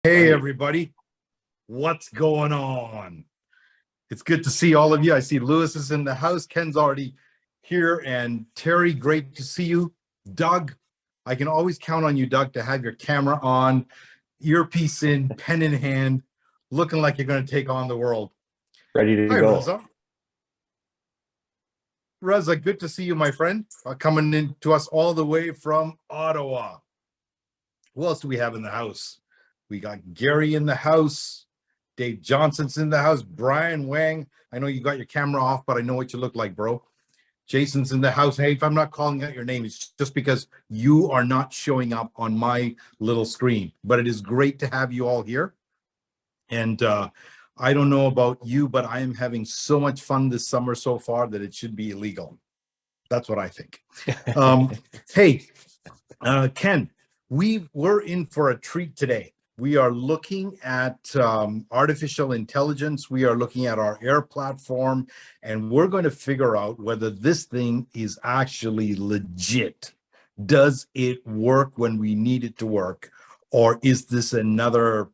Hey everybody, what's going on? It's good to see all of you. I see Lewis is in the house. Ken's already here, and Terry, great to see you. Doug, I can always count on you, Doug, to have your camera on, earpiece in, pen in hand, looking like you're going to take on the world. Ready to Hi, go. Reza. Reza, good to see you, my friend. Coming in to us all the way from Ottawa. Who else do we have in the house? We got Gary in the house. Dave Johnson's in the house. Brian Wang. I know you got your camera off, but I know what you look like, bro. Jason's in the house. Hey, if I'm not calling out your name, it's just because you are not showing up on my little screen. But it is great to have you all here. And I don't know about you, but I am having so much fun this summer so far that it should be illegal. That's what I think. Hey, Ken, we're in for a treat today. We are looking at artificial intelligence. We are looking at our air platform, and we're going to figure out whether this thing is actually legit. Does it work when we need it to work, or is this another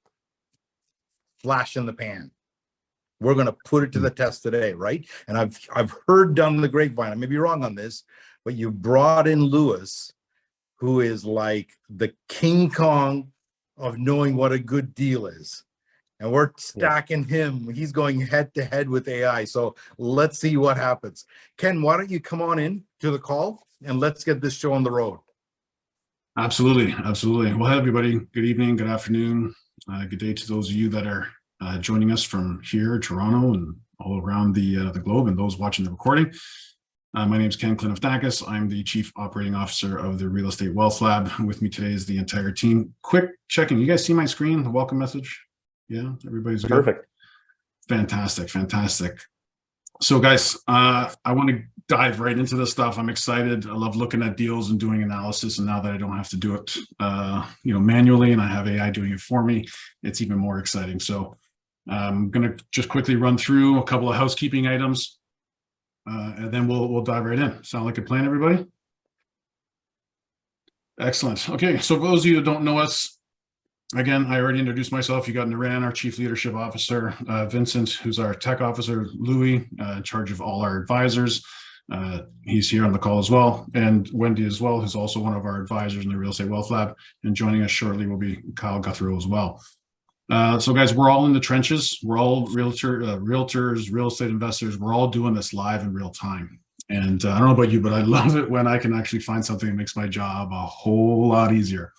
flash in the pan? We're going to put it to the test today, right? And I've heard down the grapevine, I may be wrong on this, but you brought in Lewis, who is like the King Kong of knowing what a good deal is. And we're stacking him. He's going head to head with AI. So let's see what happens. Ken, why don't you come on in to the call and let's get this show on the road. Absolutely. Well, hi, everybody. Good evening, good afternoon, good day to those of you that are joining us from here, Toronto, and all around the globe, and those watching the recording. My name is Ken Klinoftakis. I'm the Chief Operating Officer of the Real Estate Wealth Lab. With me today is the entire team. Quick checking. You guys see my screen, the welcome message? Yeah, everybody's good? Perfect. Fantastic. So guys, I want to dive right into this stuff. I'm excited. I love looking at deals and doing analysis. And now that I don't have to do it manually and I have AI doing it for me, it's even more exciting. So I'm going to just quickly run through a couple of housekeeping items. And then we'll dive right in. Sound like a plan, everybody? Excellent. Okay, so for those of you that don't know us, again, I already introduced myself. You got Naran, our Chief Leadership Officer, Vincent, who's our Tech Officer, Louis, in charge of all our advisors. He's here on the call as well, and Wendy as well, who's also one of our advisors in the Real Estate Wealth Lab. And joining us shortly will be Kyle Guthrie as well. So guys, we're all in the trenches. We're all realtors, real estate investors. We're all doing this live in real time. And I don't know about you, but I love it when I can actually find something that makes my job a whole lot easier.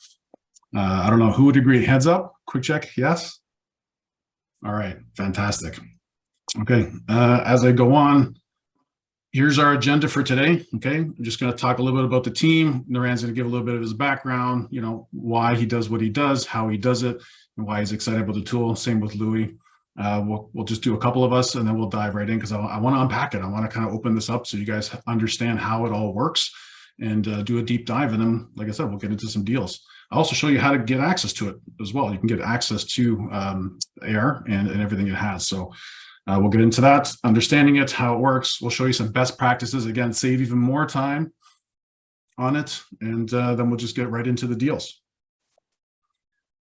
I don't know who would agree. Heads up, quick check. Yes. All right. Fantastic. Okay. As I go on, here's our agenda for today. Okay. I'm just going to talk a little bit about the team. Naran's going to give a little bit of his background, why he does what he does, how he does it, and why he's excited about the tool. Same with Louis. We'll just do a couple of us and then we'll dive right in because I want to unpack it. I want to kind of open this up so you guys understand how it all works and do a deep dive. And then, like I said, we'll get into some deals. I'll also show you how to get access to it as well. You can get access to AR and everything it has. So we'll get into that, understanding it, how it works. We'll show you some best practices. Again, save even more time on it. And then we'll just get right into the deals.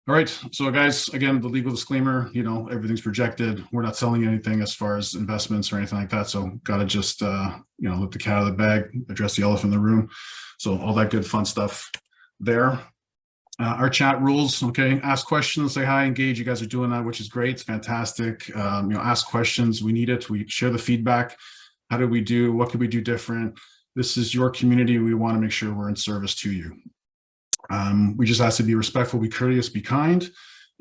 All right, so guys, again, the legal disclaimer, everything's projected. We're not selling anything as far as investments or anything like that. So got to just, let the cat out of the bag, address the elephant in the room. So all that good fun stuff there. Our chat rules, okay, ask questions, say hi, engage. You guys are doing that, which is great. It's fantastic. Ask questions. We need it. We share the feedback. How did we do? What could we do different? This is your community. We want to make sure we're in service to you. We just ask to be respectful, be courteous, be kind,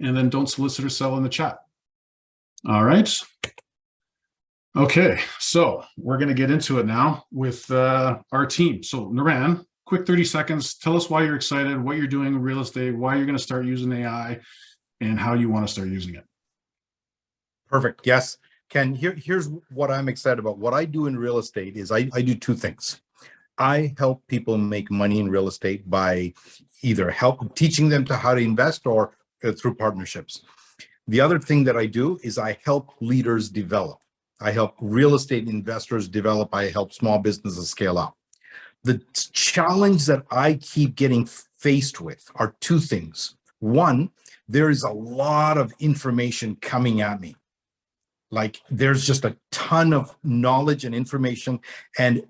and then don't solicit or sell in the chat. All right. Okay, so we're going to get into it now with our team. So Naran, quick 30 seconds. Tell us why you're excited, what you're doing in real estate, why you're going to start using AI, and how you want to start using it. Perfect. Yes. Ken, here's what I'm excited about. What I do in real estate is I do two things. I help people make money in real estate by either teaching them to how to invest or through partnerships. The other thing that I do is I help leaders develop. I help real estate investors develop. I help small businesses scale up. The challenge that I keep getting faced with are two things. One, there is a lot of information coming at me. Like there's just a ton of knowledge and information, and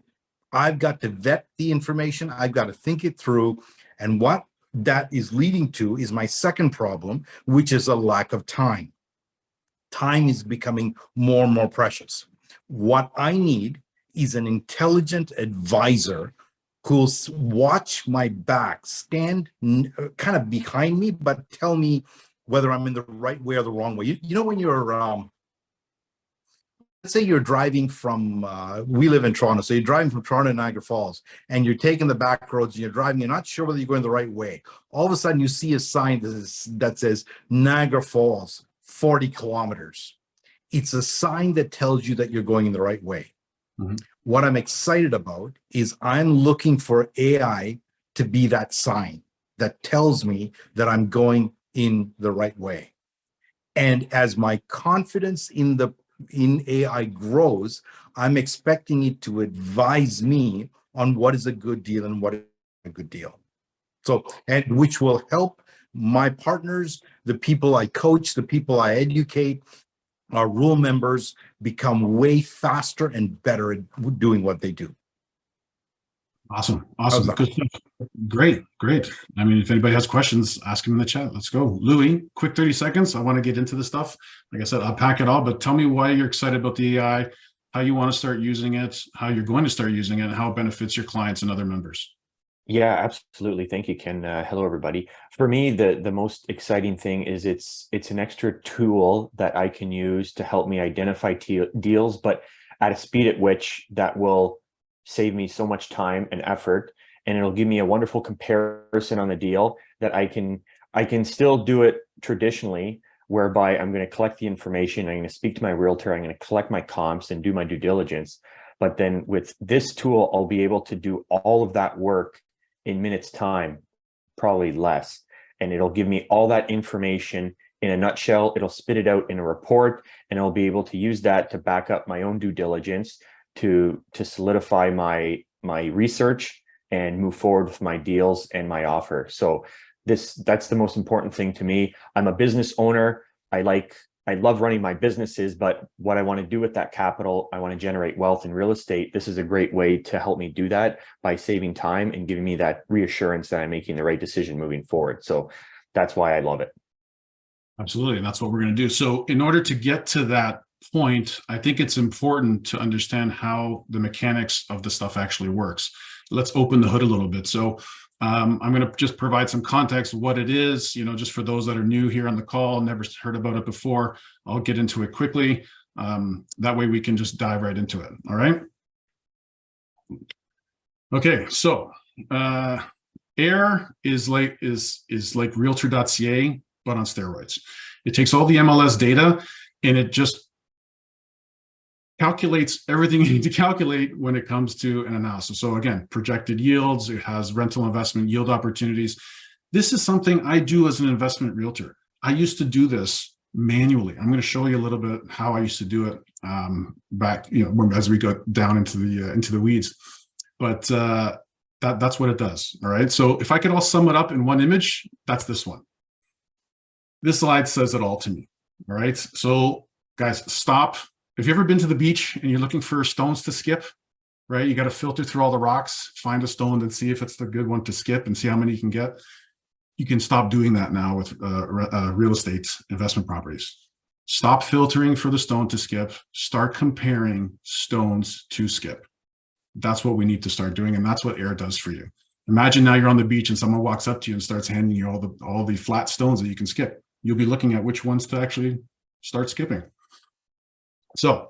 I've got to vet the information. I've got to think it through. And what that is leading to is my second problem, which is a lack of time. Time is becoming more and more precious. What I need is an intelligent advisor who'll watch my back, stand kind of behind me, but tell me whether I'm in the right way or the wrong way. You know, when you're, let's say you're driving from, we live in Toronto, so you're driving from Toronto to Niagara Falls, and you're taking the back roads, and you're driving, you're not sure whether you're going the right way. All of a sudden, you see a sign that says Niagara Falls, 40 kilometers. It's a sign that tells you that you're going in the right way. Mm-hmm. What I'm excited about is I'm looking for AI to be that sign that tells me that I'm going in the right way. And as my confidence in AI grows, I'm expecting it to advise me on what is a good deal and what is a good deal. So, and which will help my partners, the people I coach, the people I educate, our REWL members become way faster and better at doing what they do. Awesome. Good stuff. Great. I mean, if anybody has questions, ask them in the chat. Let's go. Louis, quick 30 seconds. I want to get into the stuff. Like I said, I'll pack it all, but tell me why you're excited about the AI, how you want to start using it, how you're going to start using it, and how it benefits your clients and other members. Yeah, absolutely. Thank you, Ken. Hello, everybody. For me, the most exciting thing is it's an extra tool that I can use to help me identify deals, but at a speed at which that will save me so much time and effort, and it'll give me a wonderful comparison on the deal that I can still do it traditionally, whereby I'm going to collect the information, I'm going to speak to my realtor, I'm going to collect my comps and do my due diligence. But then with this tool, I'll be able to do all of that work in minutes time, probably less. And it'll give me all that information in a nutshell. It'll spit it out in a report, and I'll be able to use that to back up my own due diligence to solidify my research and move forward with my deals and my offer. So that's the most important thing to me. I'm a business owner. I love running my businesses, but what I want to do with that capital, I want to generate wealth in real estate. This is a great way to help me do that by saving time and giving me that reassurance that I'm making the right decision moving forward. So that's why I love it. Absolutely. And that's what we're going to do. So in order to get to that point, I think it's important to understand how the mechanics of the stuff actually works. Let's open the hood a little bit. So I'm going to just provide some context of what it is, just for those that are new here on the call, never heard about it before. I'll get into it quickly. That way we can just dive right into it. All right. Okay. So AIR is like realtor.ca, but on steroids. It takes all the MLS data and it just calculates everything you need to calculate when it comes to an analysis. So again, projected yields, it has rental investment yield opportunities. This is something I do as an investment realtor. I used to do this manually. I'm going to show you a little bit how I used to do it back, as we go down into the weeds. But that's what it does. All right. So if I could all sum it up in one image, that's this one. This slide says it all to me. All right. So guys, stop. Have you ever been to the beach and you're looking for stones to skip, right? You got to filter through all the rocks, find a stone and see if it's the good one to skip and see how many you can get. You can stop doing that now with real estate investment properties. Stop filtering for the stone to skip. Start comparing stones to skip. That's what we need to start doing. And that's what AIR does for you. Imagine now you're on the beach and someone walks up to you and starts handing you all the flat stones that you can skip. You'll be looking at which ones to actually start skipping. So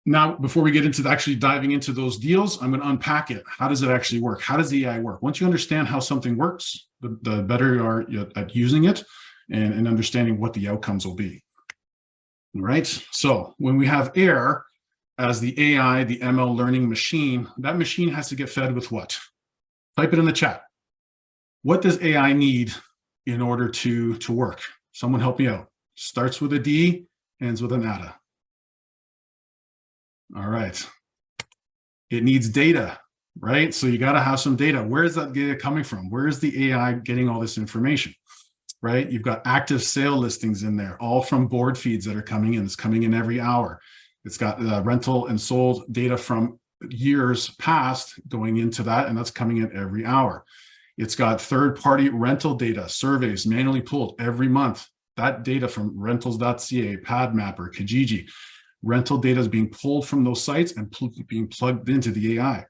now, before we get into actually diving into those deals, I'm going to unpack it. How does it actually work? How does the AI work? Once you understand how something works, the better you are at using it and understanding what the outcomes will be. All right. So when we have AIR as the AI, the ML learning machine, that machine has to get fed with what? Type it in the chat. What does AI need in order to work? Someone help me out. Starts with a D, ends with an ADA. All right. It needs data, right? So you got to have some data. Where is that data coming from? Where is the AI getting all this information? right? You've got active sale listings in there, all from board feeds that are coming in. It's coming in every hour. It's got rental and sold data from years past going into that, and that's coming in every hour. It's got third-party rental data, surveys manually pulled every month. That data from rentals.ca, PadMapper, Kijiji, rental data is being pulled from those sites and being plugged into the AI.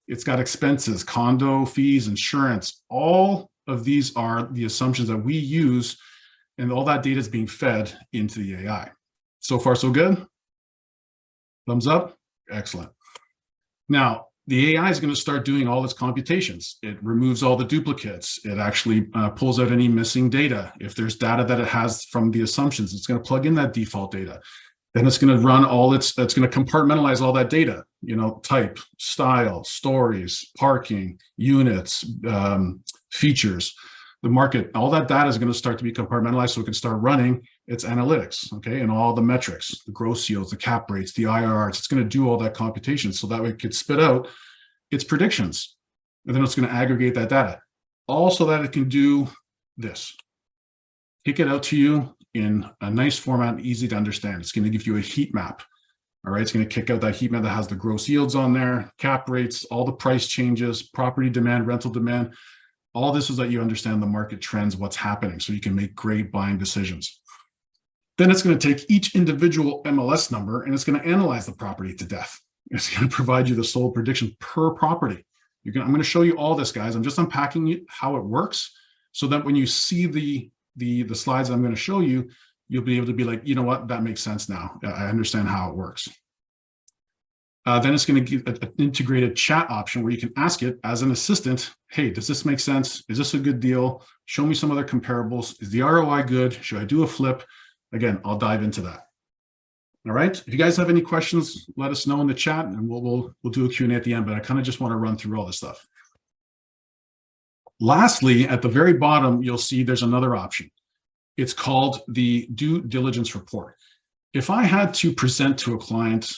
It's got expenses, condo fees, insurance. All of these are the assumptions that we use, and all that data is being fed into the AI. So far, so good? Thumbs up? Excellent. Now, the AI is going to start doing all its computations. It removes all the duplicates. It actually pulls out any missing data. If there's data that it has from the assumptions, it's going to plug in that default data. Then it's going to run all it's going to compartmentalize all that data, you know, type, style, stories, parking, units, features, the market. All that data is going to start to be compartmentalized so it can start running its analytics, okay, and all the metrics, the gross yields, the cap rates, the IRRs. It's going to do all that computation so that way it could spit out its predictions. And then it's going to aggregate that data. Also that it can do this. Kick it out to you in a nice format, easy to understand. It's going to give you a heat map. All right, it's going to kick out that heat map that has the gross yields on there, cap rates, all the price changes, property demand, rental demand. All this is that you understand the market trends, what's happening, so you can make great buying decisions. Then it's going to take each individual MLS number and it's going to analyze the property to death. It's going to provide you the sold prediction per property. I'm going to show you all this, guys. I'm just unpacking how it works so that when you see the slides I'm going to show you, you'll be able to be like, you know what, that makes sense now. I understand how it works. Then it's going to give an integrated chat option where you can ask it as an assistant, hey, does this make sense? Is this a good deal? Show me some other comparables. Is the ROI good? Should I do a flip? Again, I'll dive into that. All right. If you guys have any questions, let us know in the chat and we'll do a Q&A at the end, but I kind of just want to run through all this stuff. Lastly, at the very bottom, you'll see there's another option. It's called the due diligence report. If I had to present to a client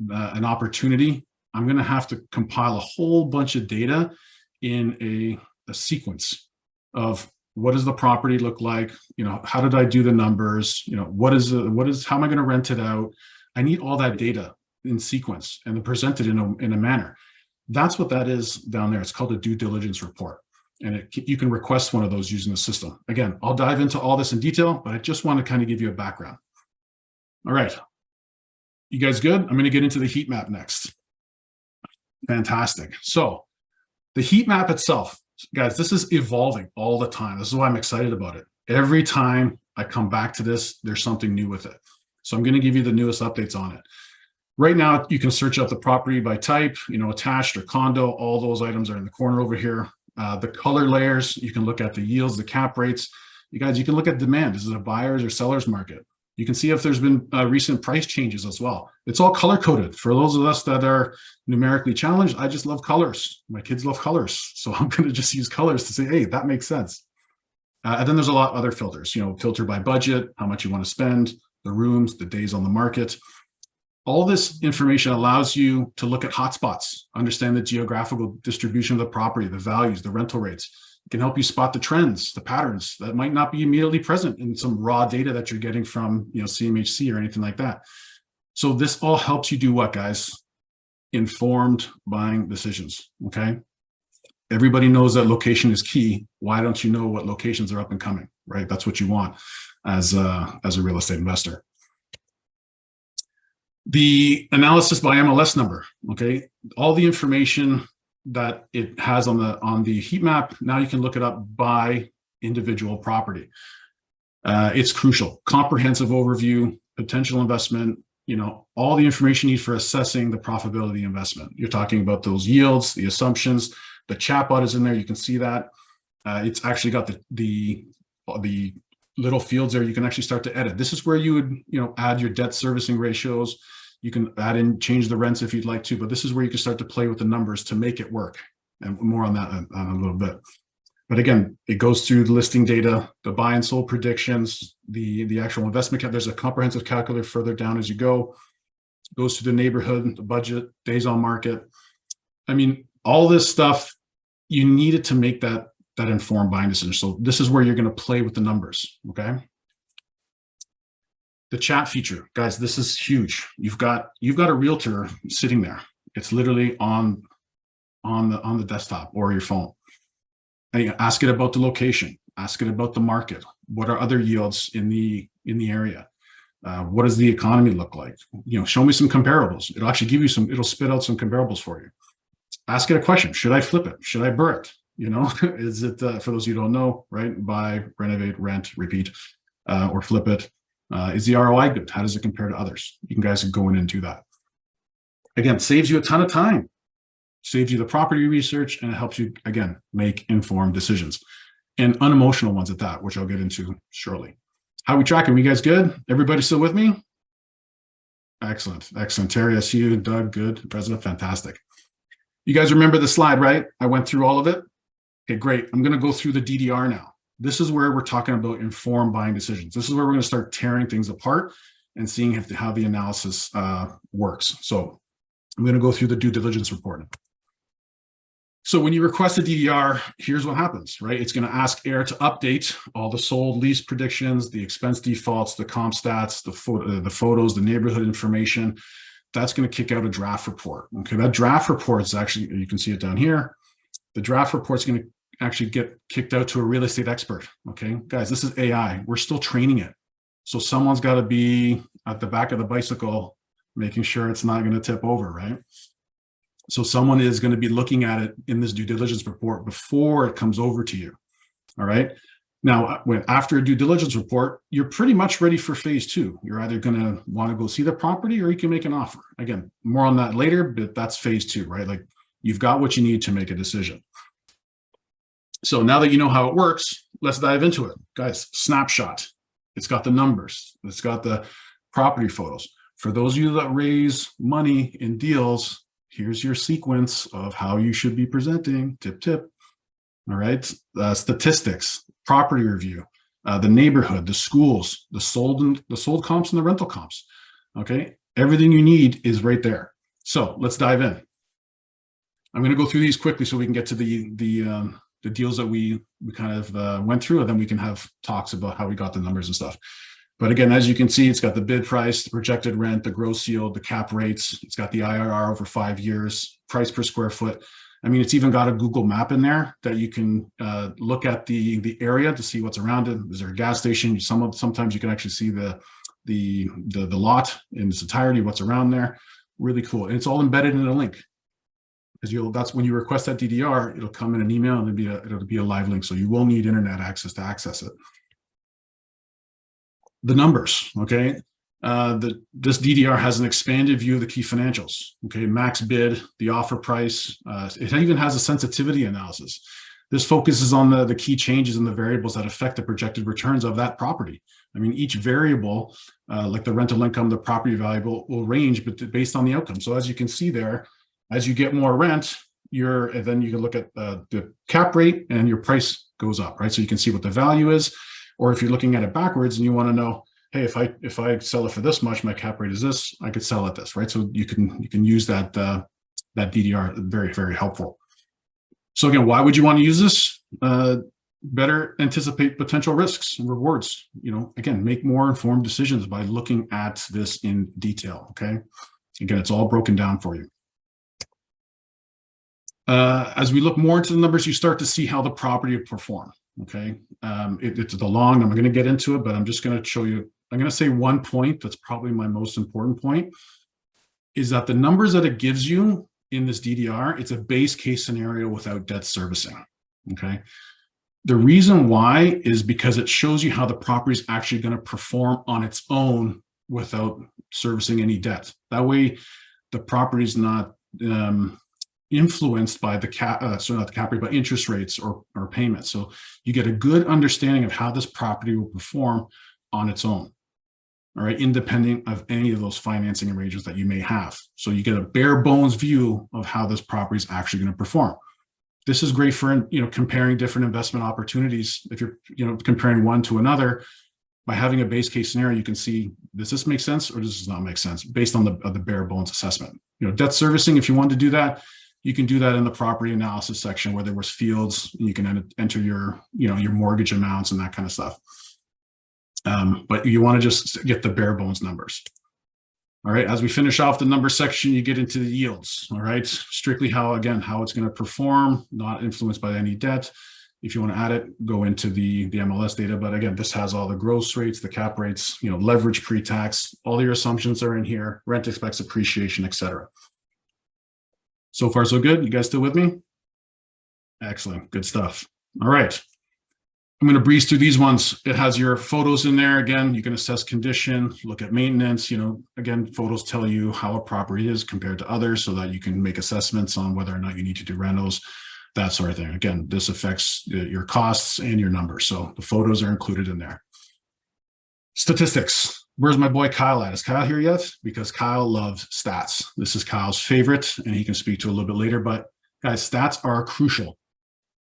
an opportunity, I'm going to have to compile a whole bunch of data in a sequence of what does the property look like? You know, how did I do the numbers? You know, how am I going to rent it out? I need all that data in sequence and present it in a manner. That's what that is down there. It's called a due diligence report. And you can request one of those using the system. Again, I'll dive into all this in detail, but I just want to kind of give you a background. All right. You guys good? I'm going to get into the heat map next. Fantastic. So the heat map itself, guys, this is evolving all the time. This is why I'm excited about it. Every time I come back to this, there's something new with it. So I'm going to give you the newest updates on it. Right now, you can search up the property by type, you know, attached or condo. All those items are in the corner over here. The color layers, you can look at the yields, the cap rates. You guys, you can look at demand. Is it a buyer's or seller's market? You can see if there's been recent price changes as well. It's all color coded. For those of us that are numerically challenged, I just love colors. My kids love colors. So I'm going to just use colors to say, hey, that makes sense. And then there's a lot of other filters, you know, filter by budget, how much you want to spend, the rooms, the days on the market. All this information allows you to look at hotspots, understand the geographical distribution of the property, the values, the rental rates. It can help you spot the trends, the patterns that might not be immediately present in some raw data that you're getting from, you know, CMHC or anything like that. So this all helps you do what, guys? Informed buying decisions, okay? Everybody knows that location is key. Why don't you know what locations are up and coming, right? That's what you want as a real estate investor. The analysis by MLS number, okay? All the information that it has on the heat map, now you can look it up by individual property. It's crucial. Comprehensive overview, potential investment, you know, all the information you need for assessing the profitability of the investment. You're talking about those yields, the assumptions, the chatbot is in there. You can see that. It's actually got the little fields there. You can actually start to edit. This is where you would, you know, add your debt servicing ratios. You can add in, change the rents if you'd like to, but this is where you can start to play with the numbers to make it work. And more on that in a little bit. But again, it goes through the listing data, the buy and sold predictions, the actual investment. There's a comprehensive calculator further down as you go. It goes through the neighborhood, the budget, days on market. I mean, all this stuff, you need it to make that that informed buying decision. So this is where you're going to play with the numbers. Okay. The chat feature, guys, this is huge. You've got a realtor sitting there. It's literally on the desktop or your phone. And you ask it about the location, ask it about the market. What are other yields in the area? What does the economy look like? Show me some comparables. It'll actually give you it'll spit out some comparables for you. Ask it a question. Should I flip it? Should I burr it? Is it, for those of you who don't know, right? Buy, renovate, rent, repeat, or flip it. Is the ROI good? How does it compare to others? You guys can go in and do that. Again, saves you a ton of time, saves you the property research, and it helps you, again, make informed decisions, and unemotional ones at that, which I'll get into shortly. How are we tracking? You guys good? Everybody still with me? Excellent. Excellent. Terry, I see you. Doug, good. President, fantastic. You guys remember the slide, right? I went through all of it. Okay, great. I'm going to go through the DDR now. This is where we're talking about informed buying decisions. This is where we're going to start tearing things apart and seeing how the analysis works. So I'm going to go through the due diligence report. So when you request a DDR, here's what happens, right? It's going to ask AIR to update all the sold lease predictions, the expense defaults, the comp stats, the photos, the neighborhood information. That's going to kick out a draft report. Okay, that draft report is actually, you can see it down here. The draft report is going to actually get kicked out to a real estate expert. Okay, guys, this is AI. We're still training it. So someone's got to be at the back of the bicycle, making sure it's not going to tip over, right? So someone is going to be looking at it in this due diligence report before it comes over to you. All right. Now, after a due diligence report, you're pretty much ready for phase two. You're either going to want to go see the property or you can make an offer. Again, more on that later, but that's phase two, right? Like you've got what you need to make a decision. So now that you know how it works, let's dive into it. Guys, snapshot. It's got the numbers. It's got the property photos. For those of you that raise money in deals, here's your sequence of how you should be presenting. Tip, tip. All right. Statistics, property review, the neighborhood, the schools, the sold comps and the rental comps. Okay. Everything you need is right there. So let's dive in. I'm going to go through these quickly so we can get to the deals that we kind of went through, and then we can have talks about how we got the numbers and stuff. But again, as you can see, it's got the bid price, the projected rent, the gross yield, the cap rates. It's got the IRR over 5 years, price per square foot. I mean, it's even got a Google map in there that you can look at the area to see what's around it. Is there a gas station? Sometimes you can actually see the lot in its entirety, what's around there. Really cool. And it's all embedded in a link. Because that's when you request that DDR, it'll come in an email and it'll be a live link. So you will need internet access to access it. The numbers, okay? This DDR has an expanded view of the key financials, okay? Max bid, the offer price. It even has a sensitivity analysis. This focuses on the key changes in the variables that affect the projected returns of that property. I mean, each variable, like the rental income, the property value will range, but based on the outcome. So as you can see there, as you get more rent, and then you can look at the cap rate and your price goes up, right? So you can see what the value is. Or if you're looking at it backwards and you want to know, hey, if I sell it for this much, my cap rate is this, I could sell at this, right? So you can use that DDR. Very, very helpful. So again, why would you want to use this? Better anticipate potential risks and rewards. Again, make more informed decisions by looking at this in detail. Okay. Again, it's all broken down for you. As we look more into the numbers, you start to see how the property will perform. Okay. It's the long, I'm going to get into it, but I'm just going to show you, I'm going to say one point that's probably my most important point, is that the numbers that it gives you in this DDR, it's a base case scenario without debt servicing. Okay. The reason why is because it shows you how the property is actually going to perform on its own without servicing any debt. That way the property is not influenced by the not the cap rate, but interest rates or payments. So you get a good understanding of how this property will perform on its own. All right, independent of any of those financing arrangements that you may have. So you get a bare bones view of how this property is actually going to perform. This is great for comparing different investment opportunities. If you're comparing one to another, by having a base case scenario, you can see, does this make sense or does this not make sense based on the bare bones assessment? Debt servicing, if you want to do that, You can do that in the property analysis section where there was fields, and you can enter your, your mortgage amounts and that kind of stuff. But you want to just get the bare bones numbers. All right, as we finish off the number section, you get into the yields. All right, strictly how it's going to perform, not influenced by any debt. If you want to add it, go into the MLS data. But again, this has all the gross rates, the cap rates, leverage pre-tax, all your assumptions are in here, rent expects appreciation, etc. So far, so good. You guys still with me? Excellent, good stuff. All right. I'm going to breeze through these ones. It has your photos in there. Again, you can assess condition, look at maintenance. Again, photos tell you how a property is compared to others so that you can make assessments on whether or not you need to do rentals, that sort of thing. Again, this affects your costs and your numbers. So the photos are included in there. Statistics. Where's my boy Kyle at? Is Kyle here yet? Because Kyle loves stats. This is Kyle's favorite, and he can speak to it a little bit later. But guys, stats are crucial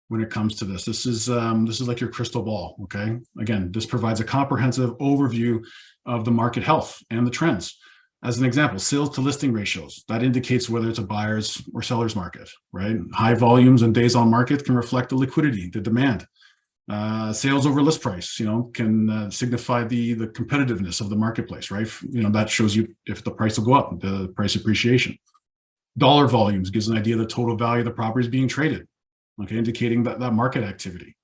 when it comes to this. This is like your crystal ball, okay? Again, this provides a comprehensive overview of the market health and the trends. As an example, sales to listing ratios, that indicates whether it's a buyer's or seller's market, right? High volumes and days on market can reflect the liquidity, the demand. Sales over list price, can signify the competitiveness of the marketplace, right? That shows you if the price will go up, the price appreciation. Dollar volumes gives an idea of the total value of the property is being traded. Okay, indicating that market activity.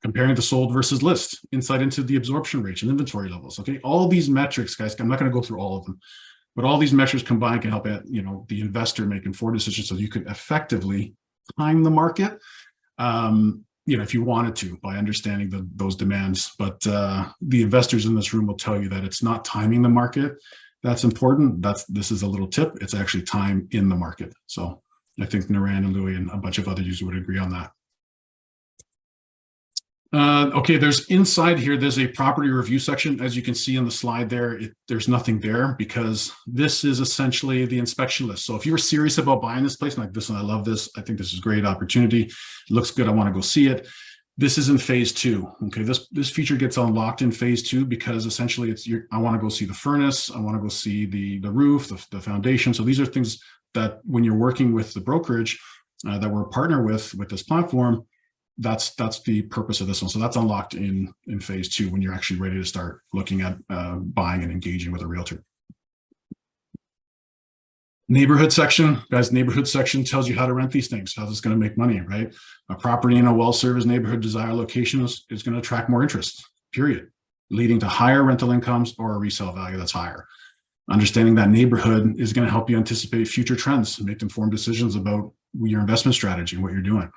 Comparing the sold versus list, insight into the absorption rates and inventory levels. Okay, all these metrics, guys, I'm not going to go through all of them, but all these metrics combined can help the investor make informed decisions so you can effectively time the market. If you wanted to, by understanding those demands. But the investors in this room will tell you that it's not timing the market that's important. This is a little tip. It's actually time in the market. So I think Naran and Louis and a bunch of others would agree on that. Okay, there's inside here, there's a property review section. As you can see on the slide there, there's nothing there because this is essentially the inspection list. So if you're serious about buying this place, like this one, I love this. I think this is a great opportunity. It looks good. I want to go see it. This is in phase 2. Okay, this feature gets unlocked in phase 2 because essentially I want to go see the furnace. I want to go see the roof, the foundation. So these are things that when you're working with the brokerage that we're a partner with this platform, that's the purpose of this one. So that's unlocked in phase 2 when you're actually ready to start looking at buying and engaging with a realtor. Neighborhood section, guys, neighborhood section tells you how to rent these things, how this is going to make money, right? A property in a well-serviced neighborhood desired location is going to attract more interest, period, leading to higher rental incomes or a resale value that's higher. Understanding that neighborhood is going to help you anticipate future trends and make informed decisions about your investment strategy and what you're doing.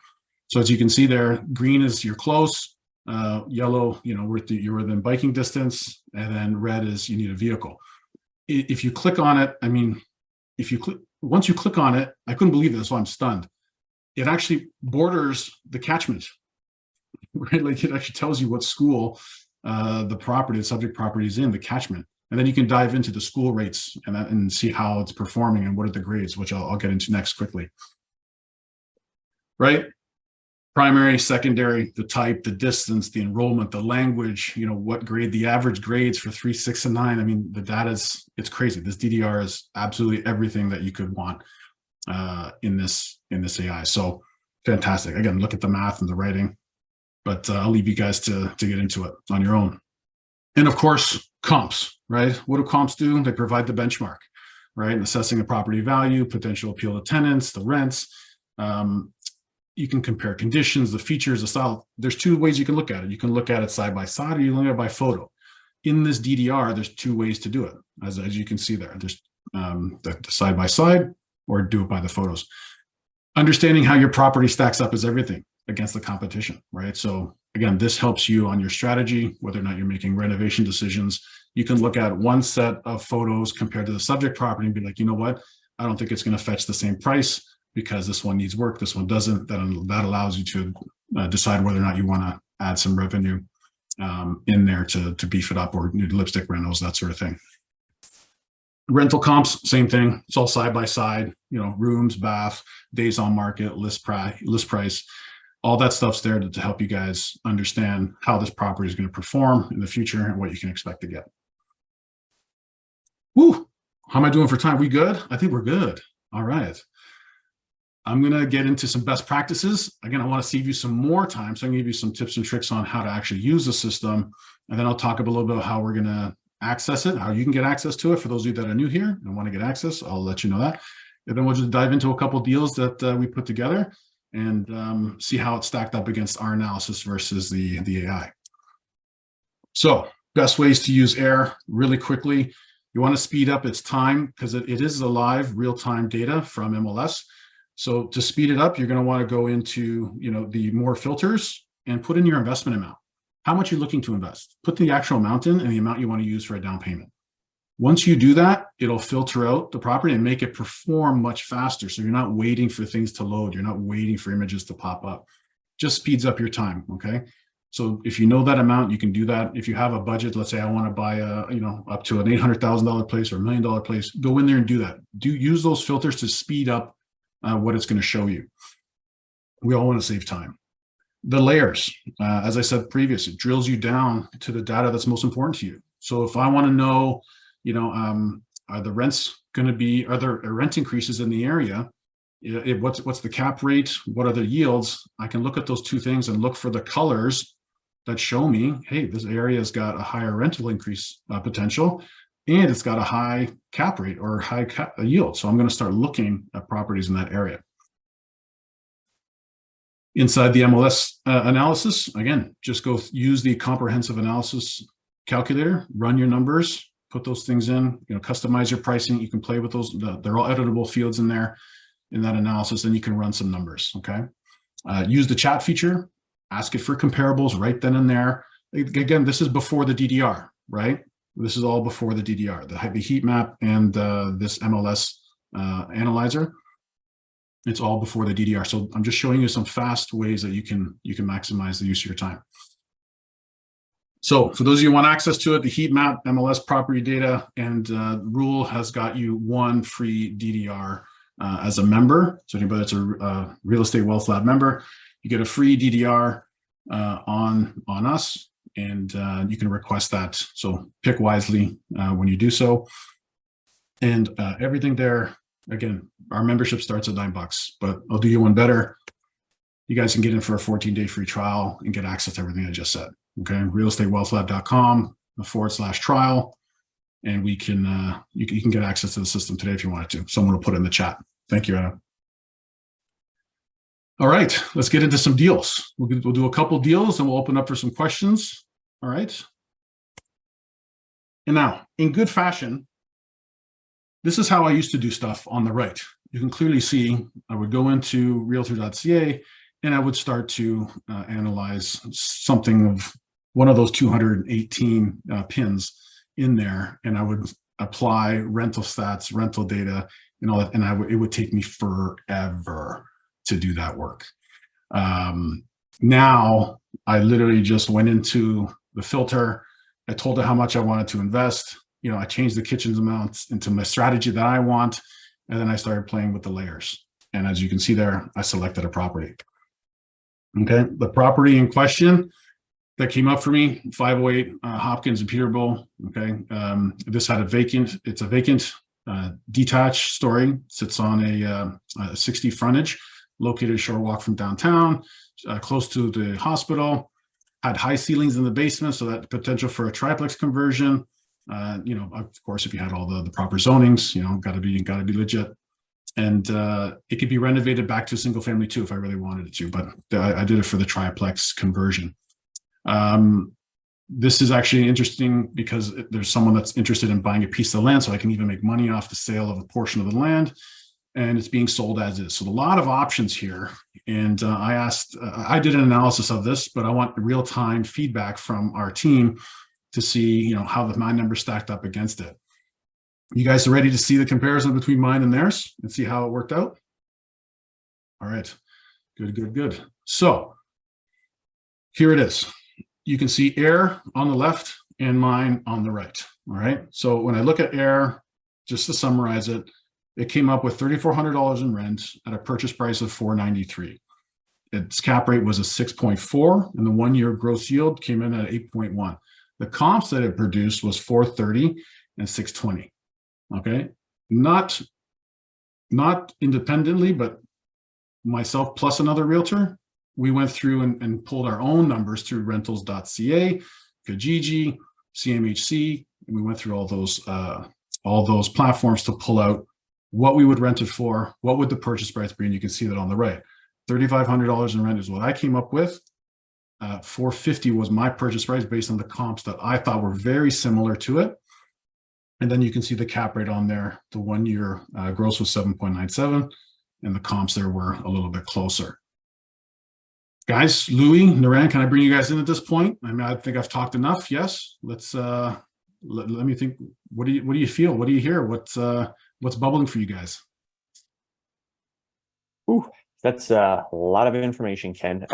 So as you can see there, green is you're close, yellow, you're within biking distance, and then red is you need a vehicle. If you click on it, once you click on it, I couldn't believe this, so I'm stunned. It actually borders the catchment, right? Like it actually tells you what school the subject property is in, the catchment. And then you can dive into the school rates and see how it's performing and what are the grades, which I'll get into next quickly. Right? Primary, secondary, the type, the distance, the enrollment, the language, what grade, the average grades for 3, 6, and 9. I mean, the data it's crazy. This DDR is absolutely everything that you could want in this AI. So fantastic. Again, look at the math and the writing, but I'll leave you guys to get into it on your own. And of course, comps, right? What do comps do? They provide the benchmark, right? And assessing the property value, potential appeal to tenants, the rents. You can compare conditions, the features, the style. There's 2 ways you can look at it. You can look at it side by side, or you look at it by photo. In this DDR, there's 2 ways to do it, as you can see there. There's the side by side, or do it by the photos. Understanding how your property stacks up is everything against the competition, right? So again, this helps you on your strategy, whether or not you're making renovation decisions. You can look at one set of photos compared to the subject property and be like, you know what? I don't think it's going to fetch the same price because this one needs work, this one doesn't. That allows you to decide whether or not you want to add some revenue in there to beef it up, or new lipstick rentals, that sort of thing. Rental comps, same thing. It's all side by side, rooms, bath, days on market, list price. All that stuff's there to help you guys understand how this property is going to perform in the future and what you can expect to get. Woo! How am I doing for time? We good? I think we're good. All right. I'm going to get into some best practices. Again, I want to save you some more time. So I'm going to give you some tips and tricks on how to actually use the system. And then I'll talk a little bit about how we're going to access it, how you can get access to it. For those of you that are new here and want to get access, I'll let you know that. And then we'll just dive into a couple of deals that we put together and see how it's stacked up against our analysis versus the AI. So best ways to use AIR really quickly. You want to speed up its time because it is the live real-time data from MLS. So to speed it up, you're going to want to go into, the more filters and put in your investment amount. How much you're looking to invest. Put the actual amount in and the amount you want to use for a down payment. Once you do that, it'll filter out the property and make it perform much faster. So you're not waiting for things to load. You're not waiting for images to pop up. Just speeds up your time, okay? So if you know that amount, you can do that. If you have a budget, let's say I want to buy up to an $800,000 place or $1 million place, go in there and do that. Use those filters to speed up what it's going to show you. We all want to save time. The layers, as I said previously, it drills you down to the data that's most important to you. So if I want to know, are the rents going to be, are there rent increases in the area? What's the cap rate? What are the yields? I can look at those two things and look for the colors that show me, hey, this area has got a higher rental increase potential, and it's got a high cap rate or high yield. So I'm going to start looking at properties in that area. Inside the MLS analysis, again, just go use the comprehensive analysis calculator, run your numbers, put those things in, customize your pricing. You can play with those. They're all editable fields in there in that analysis, and you can run some numbers, okay? Use the chat feature, ask it for comparables right then and there. Again, this is before the DDR, right? This is all before the DDR, the heat map and this MLS analyzer. It's all before the DDR. So I'm just showing you some fast ways that you can maximize the use of your time. So for those of you who want access to it, the heat map, MLS property data, and REWL has got you one free DDR as a member. So anybody that's a Real Estate Wealth Lab member, you get a free DDR on us, and you can request that. So pick wisely when you do so. And everything there, again, our membership starts at $9, but I'll do you one better. You guys can get in for a 14-day free trial and get access to everything I just said. Okay, realestatewealthlab.com/trial, and we can you can get access to the system today if you wanted to. Someone will put it in the chat. Thank you, Anna. All right, let's get into some deals. We'll do a couple deals and we'll open up for some questions. All right. And now, in good fashion, this is how I used to do stuff on the right. You can clearly see I would go into realtor.ca and I would start to analyze something of one of those 218 pins in there, and I would apply rental stats, rental data, and all that, and it would take me forever to do that work. Now I literally just went into the filter. I told it how much I wanted to invest. I changed the kitchen's amounts into my strategy that I want, and then I started playing with the layers. And as you can see there, I selected a property. Okay, the property in question that came up for me, 508 Hopkins in Peterborough. Okay, this had it's a vacant detached story, sits on a 60 frontage, located a short walk from downtown, close to the hospital, had high ceilings in the basement, so that potential for a triplex conversion. Of course, if you had all the proper zonings, got to be legit. And it could be renovated back to single family too if I really wanted it to, but I did it for the triplex conversion. This is actually interesting because there's someone that's interested in buying a piece of land, so I can even make money off the sale of a portion of the land, and it's being sold as is. So a lot of options here. And I did an analysis of this, but I want real-time feedback from our team to see, how my numbers stacked up against it. You guys are ready to see the comparison between mine and theirs and see how it worked out? All right, good. So here it is. You can see AIR on the left and mine on the right. All right, so when I look at AIR, just to summarize it, it came up with $3,400 in rent at a purchase price of $493. Its cap rate was a 6.4, and the 1-year gross yield came in at 8.1. The comps that it produced was 430 and 620. Okay, not independently, but myself plus another realtor, we went through and pulled our own numbers through rentals.ca, Kijiji, CMHC, and we went through all those platforms to pull out what we would rent it for, what would the purchase price be, and you can see that on the right. $3,500 in rent is what I came up with. $450 was my purchase price based on the comps that I thought were very similar to it. And then you can see the cap rate on there. The 1 year gross was 7.97, and the comps there were a little bit closer. Guys, Louis, Naran, can I bring you guys in at this point? I mean, I think I've talked enough. Yes, let's let me think. What do you feel? What do you hear? What's bubbling for you guys? Ooh, that's a lot of information, Ken.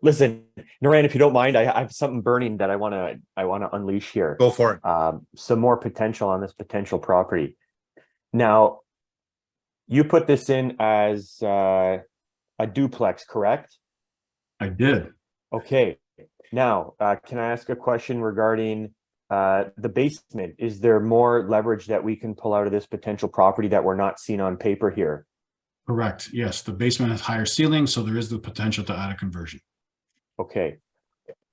Listen, Naran, if you don't mind, I have something burning that I want to unleash here. Go for it. Some more potential on this potential property. Now, you put this in as a duplex, correct? I did. Okay. Now, can I ask a question regarding the basement? Is there more leverage that we can pull out of this potential property that we're not seeing on paper here? Correct. Yes, the basement has higher ceilings, so there is the potential to add a conversion. Okay.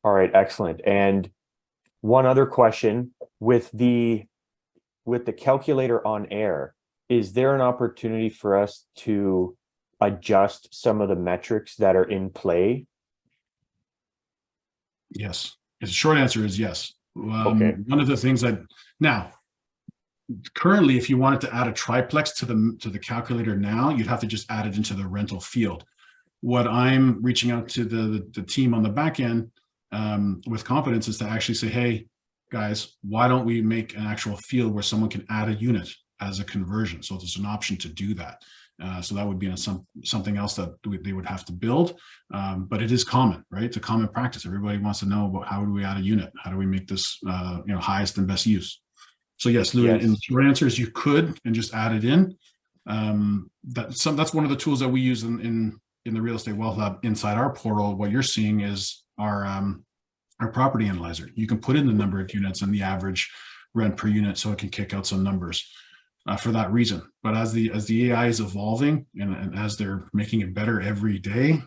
All right. Excellent. And one other question with the calculator on air, is there an opportunity for us to adjust some of the metrics that are in play? Yes. The short answer is yes. Okay. One of the things that now, currently, if you wanted to add a triplex to the calculator now, you'd have to just add it into the rental field. What I'm reaching out to the team on the back end with confidence is to actually say, hey, guys, why don't we make an actual field where someone can add a unit as a conversion? So there's an option to do that. So that would be something else that they would have to build. But it is common, right? It's a common practice. Everybody wants to know about how do we add a unit? How do we make this highest and best use? So yes, Louis, Yes. and the short answer is you could and just add it in. That's one of the tools that we use in the Real Estate Wealth Lab inside our portal. What you're seeing is our property analyzer. You can put in the number of units and the average rent per unit, so it can kick out some numbers for that reason. But as the AI is evolving and as they're making it better every day,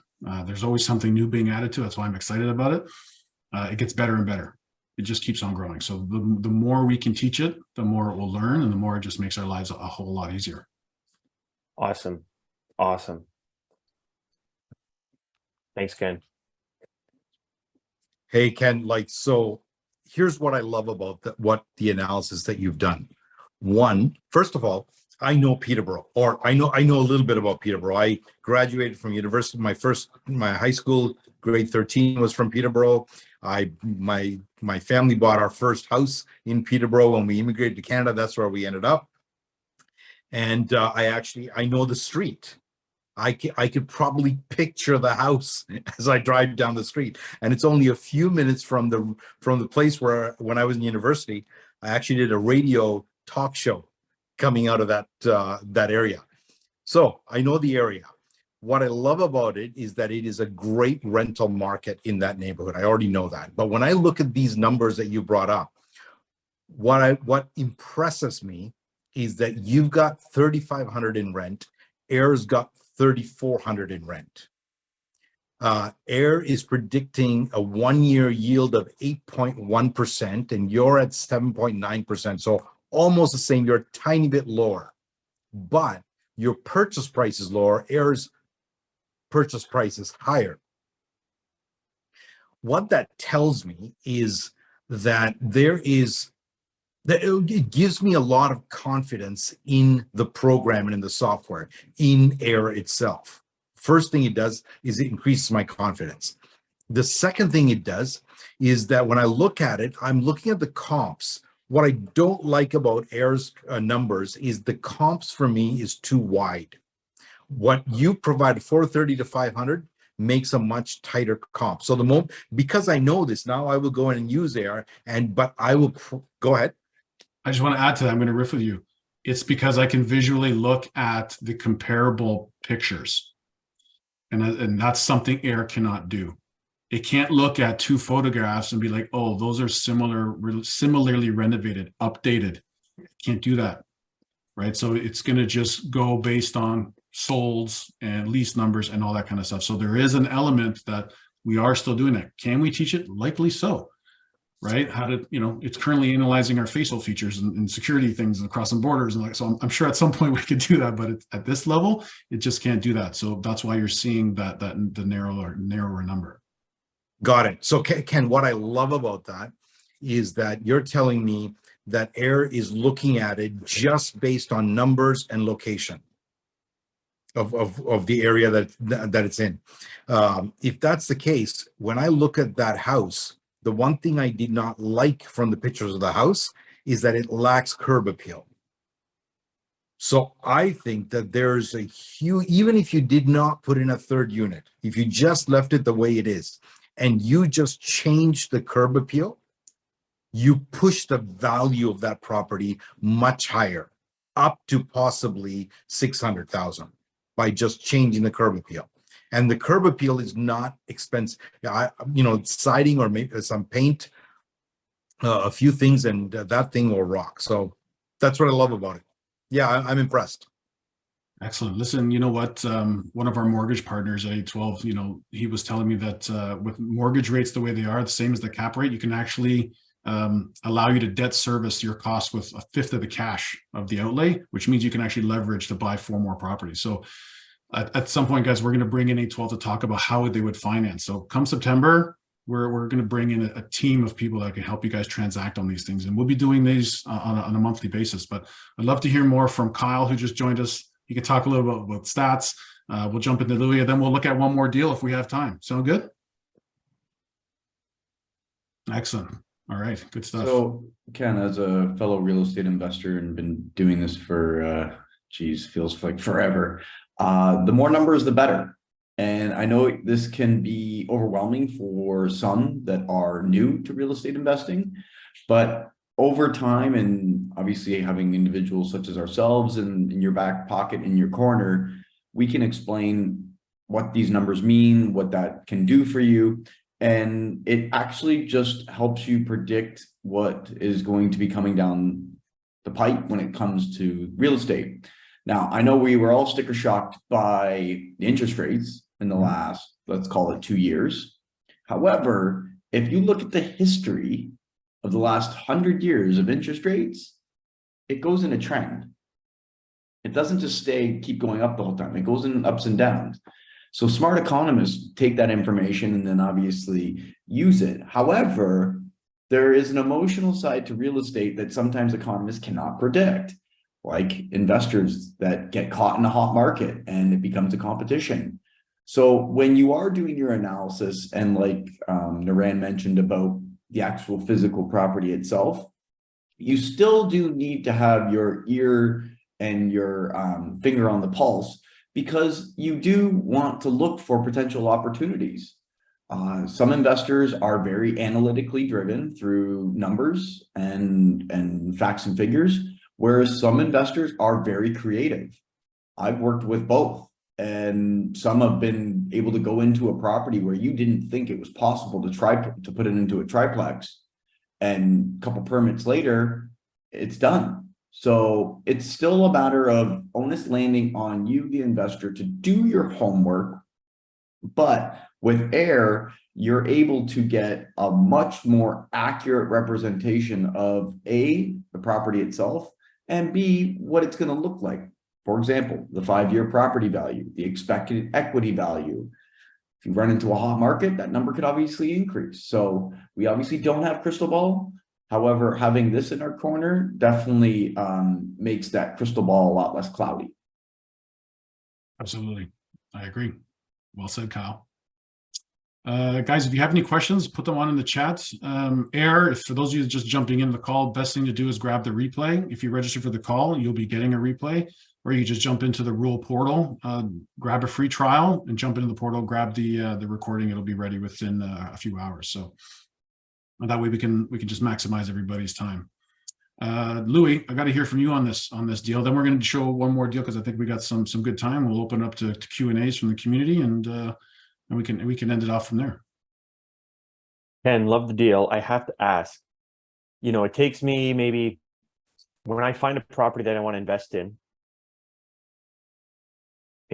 there's always something new being added to it. That's why I'm excited about it. It gets better and better. It just keeps on growing. So the more we can teach it, the more it will learn, and the more it just makes our lives a whole lot easier. Awesome. Awesome. Thanks, Ken. Hey, Ken, so here's what I love about what the analysis that you've done. One, first of all, I know Peterborough, or I know a little bit about Peterborough. I graduated from university. My high school grade 13 was from Peterborough. My family bought our first house in Peterborough when we immigrated to Canada. That's where we ended up. And I know the street. I could probably picture the house as I drive down the street, and it's only a few minutes from the place where, when I was in university, I actually did a radio talk show coming out of that area. So I know the area. What I love about it is that it is a great rental market in that neighborhood. I already know that. But when I look at these numbers that you brought up, what impresses me is that you've got 3,500 in rent. Air's got 3,400 in rent. Air is predicting a 1 year yield of 8.1%, and you're at 7.9%. So almost the same. You're a tiny bit lower, but your purchase price is lower. Air's purchase price is higher. What that tells me is that it gives me a lot of confidence in the program and in the software, in Air itself. First thing it does is it increases my confidence. The second thing it does is that when I look at it, I'm looking at the comps. What I don't like about Air's numbers is the comps for me is too wide. What you provide, 430 to 500, makes a much tighter comp. So because I know this now, I will go in and use Air, but I will go ahead. I just want to add to that. I'm going to riff with you. It's because I can visually look at the comparable pictures, and that's something Air cannot do. It can't look at two photographs and be like, oh, those are similarly renovated, updated. It can't do that, right? So it's going to just go based on solds and lease numbers and all that kind of stuff. So there is an element that we are still doing that. Can we teach it? Likely so, right? How to, it's currently analyzing our facial features and security things and crossing borders. And so I'm sure at some point we could do that, but at this level, it just can't do that. So that's why you're seeing the narrower number. Got it. So Ken, what I love about that is that you're telling me that AIR is looking at it just based on numbers and location of the area that it's in. If that's the case, when I look at that house, the one thing I did not like from the pictures of the house is that it lacks curb appeal. So I think that there's a huge, even if you did not put in a third unit, if you just left it the way it is, and you just change the curb appeal, you push the value of that property much higher, up to possibly 600,000 by just changing the curb appeal. And the curb appeal is not expensive. Siding or maybe some paint, a few things, and that thing will rock. So that's what I love about it. Yeah, I'm impressed. Excellent. Listen, you know what? One of our mortgage partners at A12, he was telling me that with mortgage rates the way they are, the same as the cap rate, you can actually allow you to debt service your costs with a fifth of the cash of the outlay, which means you can actually leverage to buy 4 more properties. So at some point, guys, we're going to bring in A12 to talk about how they would finance. So come September, we're going to bring in a team of people that can help you guys transact on these things. And we'll be doing these on a monthly basis. But I'd love to hear more from Kyle, who just joined us. You can talk a little bit about stats. We'll jump into Louis, and then we'll look at one more deal if we have time. Sound good? Excellent. All right, good stuff. So, Ken, as a fellow real estate investor and been doing this for, feels like forever. The more numbers, the better. And I know this can be overwhelming for some that are new to real estate investing, but over time, and obviously having individuals such as ourselves in your back pocket, in your corner, we can explain what these numbers mean, what that can do for you. And it actually just helps you predict what is going to be coming down the pipe when it comes to real estate. Now, I know we were all sticker shocked by the interest rates in the last, let's call it 2 years. However, if you look at the history of the last 100 years of interest rates, it goes in a trend. It doesn't just keep going up the whole time. It goes in ups and downs. So smart economists take that information and then obviously use it. However, there is an emotional side to real estate that sometimes economists cannot predict, like investors that get caught in a hot market and it becomes a competition. So when you are doing your analysis, and like Naran mentioned about the actual physical property itself, you still do need to have your ear and your finger on the pulse, because you do want to look for potential opportunities. Some investors are very analytically driven through numbers and facts and figures, whereas some investors are very creative. I've worked with both, and some have been able to go into a property where you didn't think it was possible to try to put it into a triplex, and a couple permits later, it's done. So it's still a matter of onus landing on you, the investor, to do your homework. But with AIR, you're able to get a much more accurate representation of A, the property itself, and B, what it's going to look like. For example, the 5-year property value, the expected equity value. If you run into a hot market, that number could obviously increase. So we obviously don't have crystal ball. However, having this in our corner definitely makes that crystal ball a lot less cloudy. Absolutely. I agree. Well said, Kyle. Guys, if you have any questions, put them on in the chat. AIR, for those of you just jumping in the call, best thing to do is grab the replay. If you register for the call, you'll be getting a replay, or you just jump into the REWL portal, grab a free trial and jump into the portal, grab the recording. It'll be ready within a few hours. So that way we can just maximize everybody's time. Louis, I got to hear from you on this deal. Then we're going to show one more deal because I think we got some good time. We'll open up to Q&As from the community, and we can end it off from there. Ken, love the deal. I have to ask, it takes me maybe, when I find a property that I want to invest in,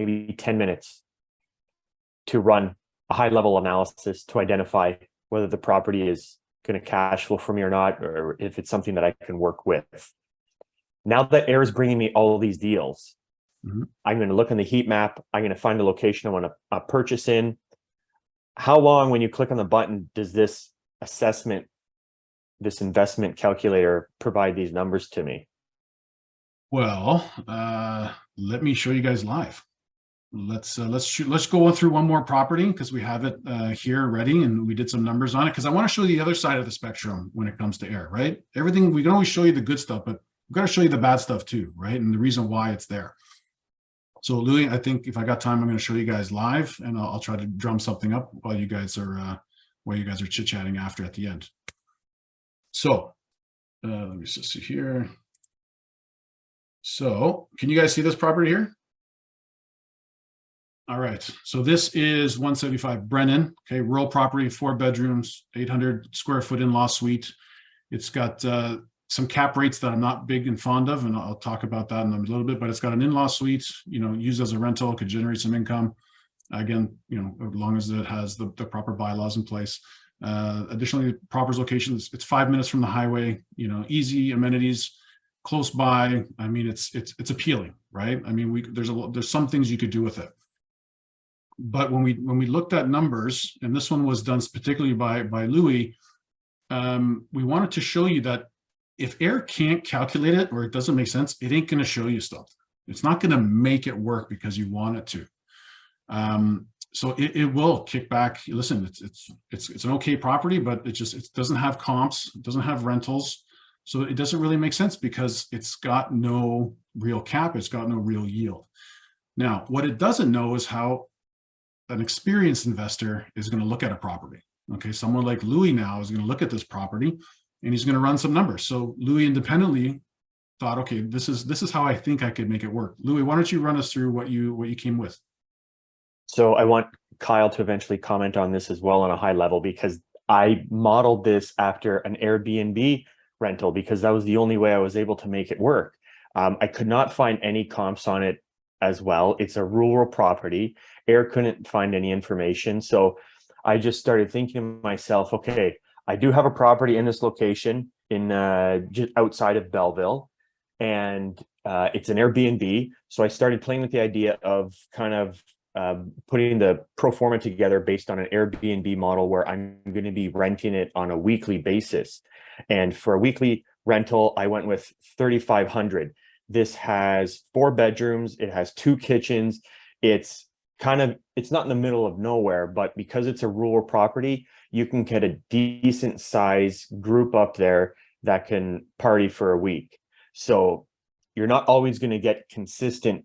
maybe 10 minutes to run a high level analysis to identify whether the property is going to cash flow for me or not, or if it's something that I can work with. Now that AIR is bringing me all of these deals, I'm going to look on the heat map. I'm going to find the location I want to purchase in. How long, when you click on the button, does this assessment, this investment calculator provide these numbers to me? Well, let me show you guys live. Let's go through one more property because we have it here ready, and we did some numbers on it because I want to show you the other side of the spectrum when it comes to AIR, right? Everything, we can always show you the good stuff, but we've got to show you the bad stuff too, right? And the reason why it's there. So Louis, I think if I got time, I'm going to show you guys live, and I'll try to drum something up while you guys are chit-chatting after at the end. So let me just see here. So can you guys see this property here? All right, so this is 175 Brennan, okay, rural property, 4 bedrooms, 800 square foot in-law suite. It's got some cap rates that I'm not big and fond of, and I'll talk about that in a little bit, but it's got an in-law suite, used as a rental, could generate some income. Again, as long as it has the proper bylaws in place. Additionally, property's location, it's 5 minutes from the highway, easy amenities, close by. I mean, it's appealing, right? I mean, there's some things you could do with it. But when we looked at numbers, and this one was done particularly by Louis, we wanted to show you that if AIR can't calculate it, or it doesn't make sense, it ain't going to show you stuff. It's not going to make it work because you want it to. So it will kick back. Listen, it's an okay property, but it doesn't have comps, it doesn't have rentals, so it doesn't really make sense because it's got no real cap, it's got no real yield. Now, what it doesn't know is how an experienced investor is going to look at a property. Okay, someone like Louis now is going to look at this property and he's going to run some numbers. So Louis independently thought, okay, this is how I think I could make it work. Louis, why don't you run us through what you came with? So I want Kyle to eventually comment on this as well on a high level, because I modeled this after an Airbnb rental because that was the only way I was able to make it work. I could not find any comps on it as well. It's a rural property. AIR couldn't find any information. So I just started thinking to myself, okay, I do have a property in this location in just outside of Belleville, and it's an Airbnb. So I started playing with the idea of kind of putting the pro forma together based on an Airbnb model where I'm going to be renting it on a weekly basis. And for a weekly rental, I went with 3,500. This has 4 bedrooms. It has 2 kitchens. It's not in the middle of nowhere, but because it's a rural property, you can get a decent size group up there that can party for a week. So you're not always going to get consistent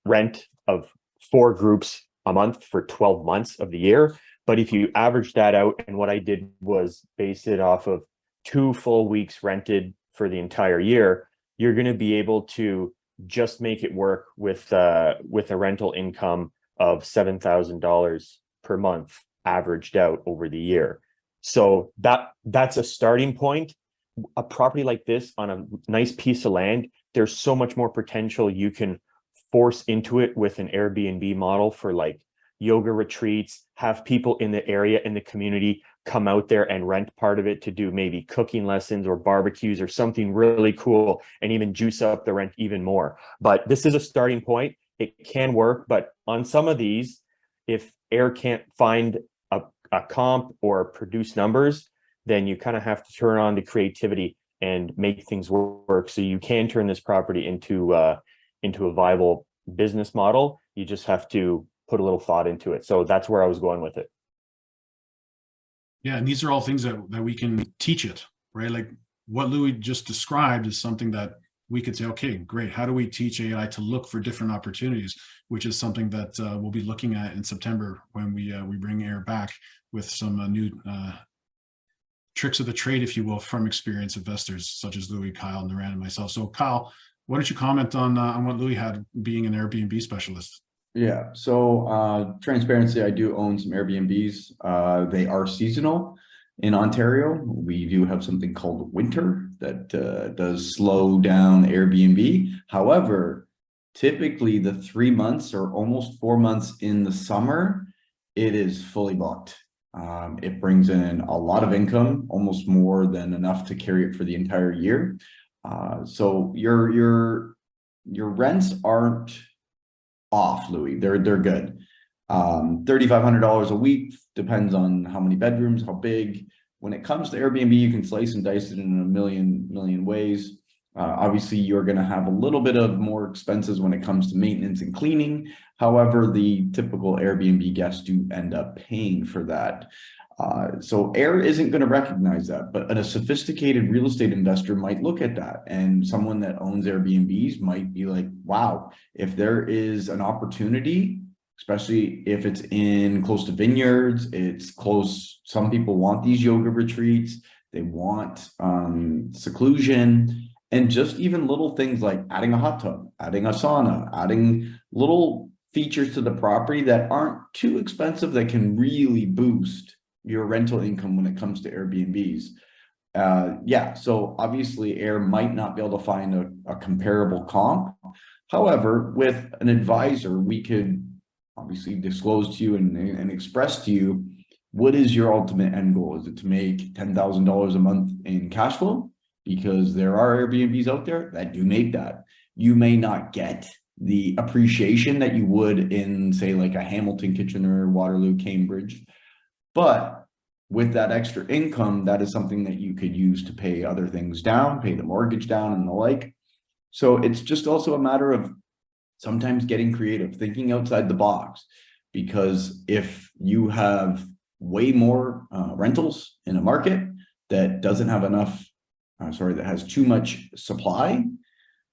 rent of 4 groups a month for 12 months of the year. But if you average that out, and what I did was base it off of 2 full weeks rented for the entire year, you're going to be able to just make it work with a rental income of $7,000 per month averaged out over the year. So that's a starting point. A property like this on a nice piece of land, there's so much more potential you can force into it with an Airbnb model for like yoga retreats, have people in the area, in the community, come out there and rent part of it to do maybe cooking lessons or barbecues or something really cool, and even juice up the rent even more. But this is a starting point. It can work, but on some of these, if AIR can't find a comp or produce numbers, then you kind of have to turn on the creativity and make things work. So you can turn this property into a viable business model. You just have to put a little thought into it. So that's where I was going with it. Yeah, and these are all things that we can teach it, right? Like what Louis just described is something that we could say, okay, great. How do we teach AI to look for different opportunities? Which is something that we'll be looking at in September when we bring AIR back with some new tricks of the trade, if you will, from experienced investors such as Louis, Kyle, Naran, and myself. So Kyle, why don't you comment on what Louis had being an Airbnb specialist? Yeah, so transparency, I do own some Airbnbs. They are seasonal in Ontario. We do have something called winter that does slow down Airbnb. However, typically the 3 months or almost 4 months in the summer, it is fully booked. It brings in a lot of income, almost more than enough to carry it for the entire year. So your rents aren't off, Louis. They're good. $3,500 a week, depends on how many bedrooms, how big. When it comes to Airbnb, you can slice and dice it in a million ways. Obviously, you're going to have a little bit of more expenses when it comes to maintenance and cleaning. However, the typical Airbnb guests do end up paying for that. So AIR isn't going to recognize that, but a sophisticated real estate investor might look at that, and someone that owns Airbnbs might be like, wow, if there is an opportunity, especially if it's in close to vineyards, it's close. Some people want these yoga retreats. They want seclusion, and just even little things like adding a hot tub, adding a sauna, adding little features to the property that aren't too expensive that can really boost your rental income when it comes to Airbnbs. Yeah, so obviously AIR might not be able to find a comparable comp. However, with an advisor, we could obviously disclose to you and express to you, what is your ultimate end goal? Is it to make $10,000 a month in cash flow? Because there are Airbnbs out there that do make that. You may not get the appreciation that you would in, say, like a Hamilton, Kitchener, Waterloo, Cambridge. But with that extra income, that is something that you could use to pay other things down, pay the mortgage down and the like. So it's just also a matter of sometimes getting creative, thinking outside the box, because if you have way more rentals in a market that doesn't have enough, that has too much supply,